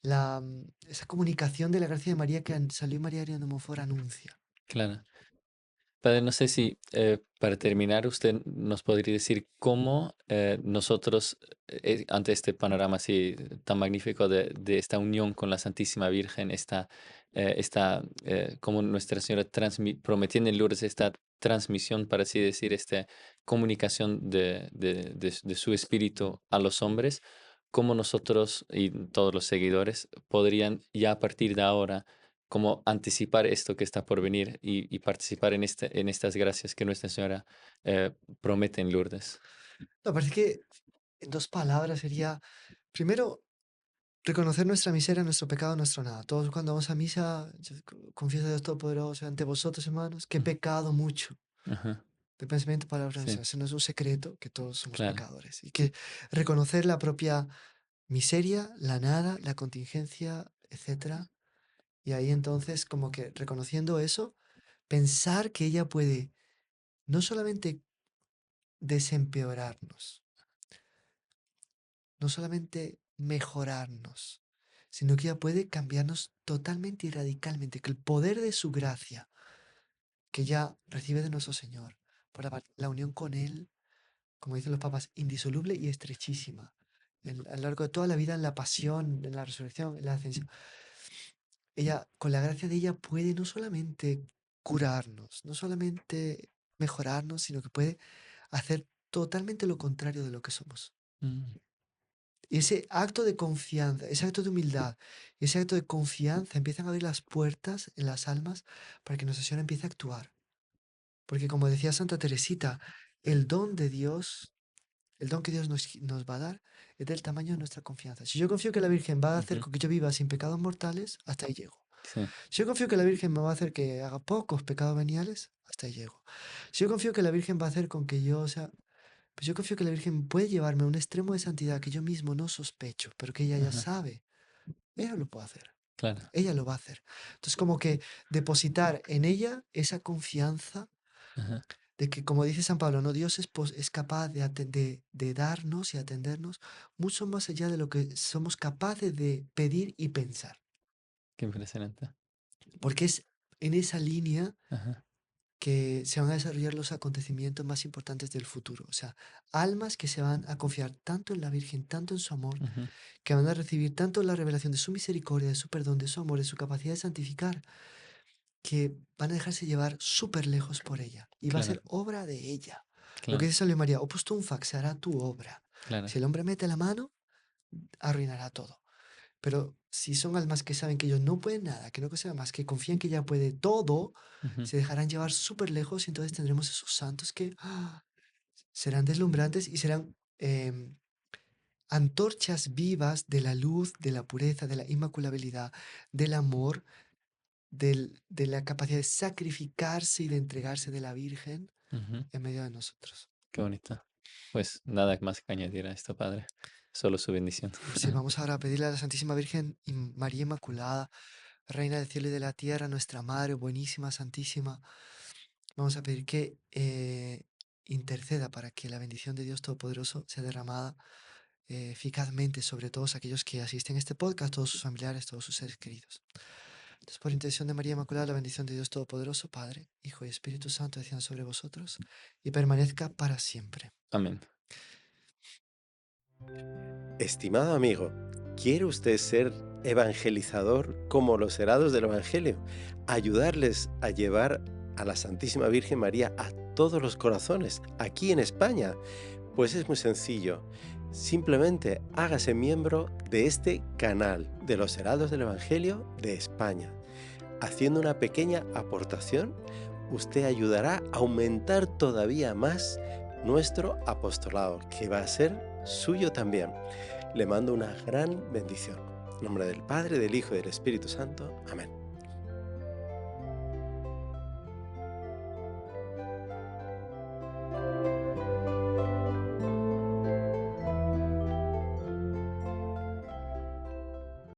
esa comunicación de la gracia de María que San Luis María Ariano de Montfort anuncia. Claro. Padre, no sé si para terminar usted nos podría decir cómo nosotros, ante este panorama así tan magnífico de esta unión con la Santísima Virgen, cómo Nuestra Señora prometiendo en Lourdes esta transmisión, para así decir, esta comunicación de su espíritu a los hombres, cómo nosotros y todos los seguidores podrían ya a partir de ahora como anticipar esto que está por venir y participar en estas gracias que Nuestra Señora eh, promete en Lourdes. Me parece que en dos palabras sería, primero, reconocer nuestra miseria, nuestro pecado, nuestro nada. Todos cuando vamos a misa, yo confieso a Dios Todopoderoso ante vosotros, hermanos, que he Ujú. pecado mucho Ajá. de pensamiento, palabra, Sí, omisión. Ese no es un secreto, que todos somos claro. pecadores. Y que reconocer la propia miseria, la nada, la contingencia, etcétera. Y ahí entonces, como que reconociendo eso, pensar que ella puede no solamente desempeorarnos, no solamente mejorarnos, sino que ella puede cambiarnos totalmente y radicalmente, que el poder de su gracia, que ya recibe de nuestro Señor, para la unión con Él, como dicen los papas, indisoluble y estrechísima, a lo largo de toda la vida, en la pasión, en la resurrección, en la ascensión, ella, con la gracia de ella, puede no solamente curarnos, no solamente mejorarnos, sino que puede hacer totalmente lo contrario de lo que somos. Mm. Y ese acto de confianza, ese acto de humildad, ese acto de confianza empiezan a abrir las puertas en las almas para que Nuestra Señora empiece a actuar. Porque como decía Santa Teresita, el don de Dios, el don que Dios nos va a dar es del tamaño de nuestra confianza. Si yo confío que la Virgen va a hacer Ujú. con que yo viva sin pecados mortales, hasta ahí llego. Sí. Si yo confío que la Virgen me va a hacer que haga pocos pecados veniales, hasta ahí llego. Si yo confío que la Virgen va a hacer con que yo, o sea, pues yo confío que la Virgen puede llevarme a un extremo de santidad que yo mismo no sospecho, pero que ella ya Ajá. sabe. Ella lo puede hacer. Claro. Ella lo va a hacer. Entonces, como que depositar en ella esa confianza Ajá. de que, como dice San Pablo, ¿no? Dios es capaz de darnos y atendernos mucho más allá de lo que somos capaces de pedir y pensar. Qué impresionante. Porque es en esa línea Ajá. que se van a desarrollar los acontecimientos más importantes del futuro. O sea, almas que se van a confiar tanto en la Virgen, tanto en su amor, Ujú. que van a recibir tanto la revelación de su misericordia, de su perdón, de su amor, de su capacidad de santificar, que van a dejarse llevar súper lejos por ella. Y va a Claro. ser obra de ella. Lo que Claro. dice San Luis María, opus tu fac, se hará tu obra. Claro. Si el hombre mete la mano, arruinará todo. Pero si son almas que saben que ellos no pueden nada, que no sea más, que confían que ella puede todo, Ujú. se dejarán llevar súper lejos y entonces tendremos esos santos que serán deslumbrantes y serán antorchas vivas de la luz, de la pureza, de la inmaculabilidad, del amor, de la capacidad de sacrificarse y de entregarse de la Virgen Ujú. en medio de nosotros. Qué bonito. Pues nada más que añadir a esto, Padre. Solo su bendición. Sí, vamos ahora a pedirle a la Santísima Virgen María Inmaculada, Reina del cielo y de la tierra, nuestra Madre, buenísima, santísima. Vamos a pedir que interceda para que la bendición de Dios Todopoderoso sea derramada eficazmente sobre todos aquellos que asisten a este podcast, todos sus familiares, todos sus seres queridos. Entonces, por intercesión de María Inmaculada, la bendición de Dios Todopoderoso, Padre, Hijo y Espíritu Santo, descienda sobre vosotros y permanezca para siempre. Amén. Estimado amigo, ¿quiere usted ser evangelizador como los heraldos del Evangelio? Ayudarles a llevar a la Santísima Virgen María a todos los corazones aquí en España. Pues es muy sencillo. Simplemente hágase miembro de este canal de los heraldos del Evangelio de España. Haciendo una pequeña aportación, usted ayudará a aumentar todavía más nuestro apostolado, que va a ser suyo también. Le mando una gran bendición. En nombre del Padre, del Hijo y del Espíritu Santo. Amén.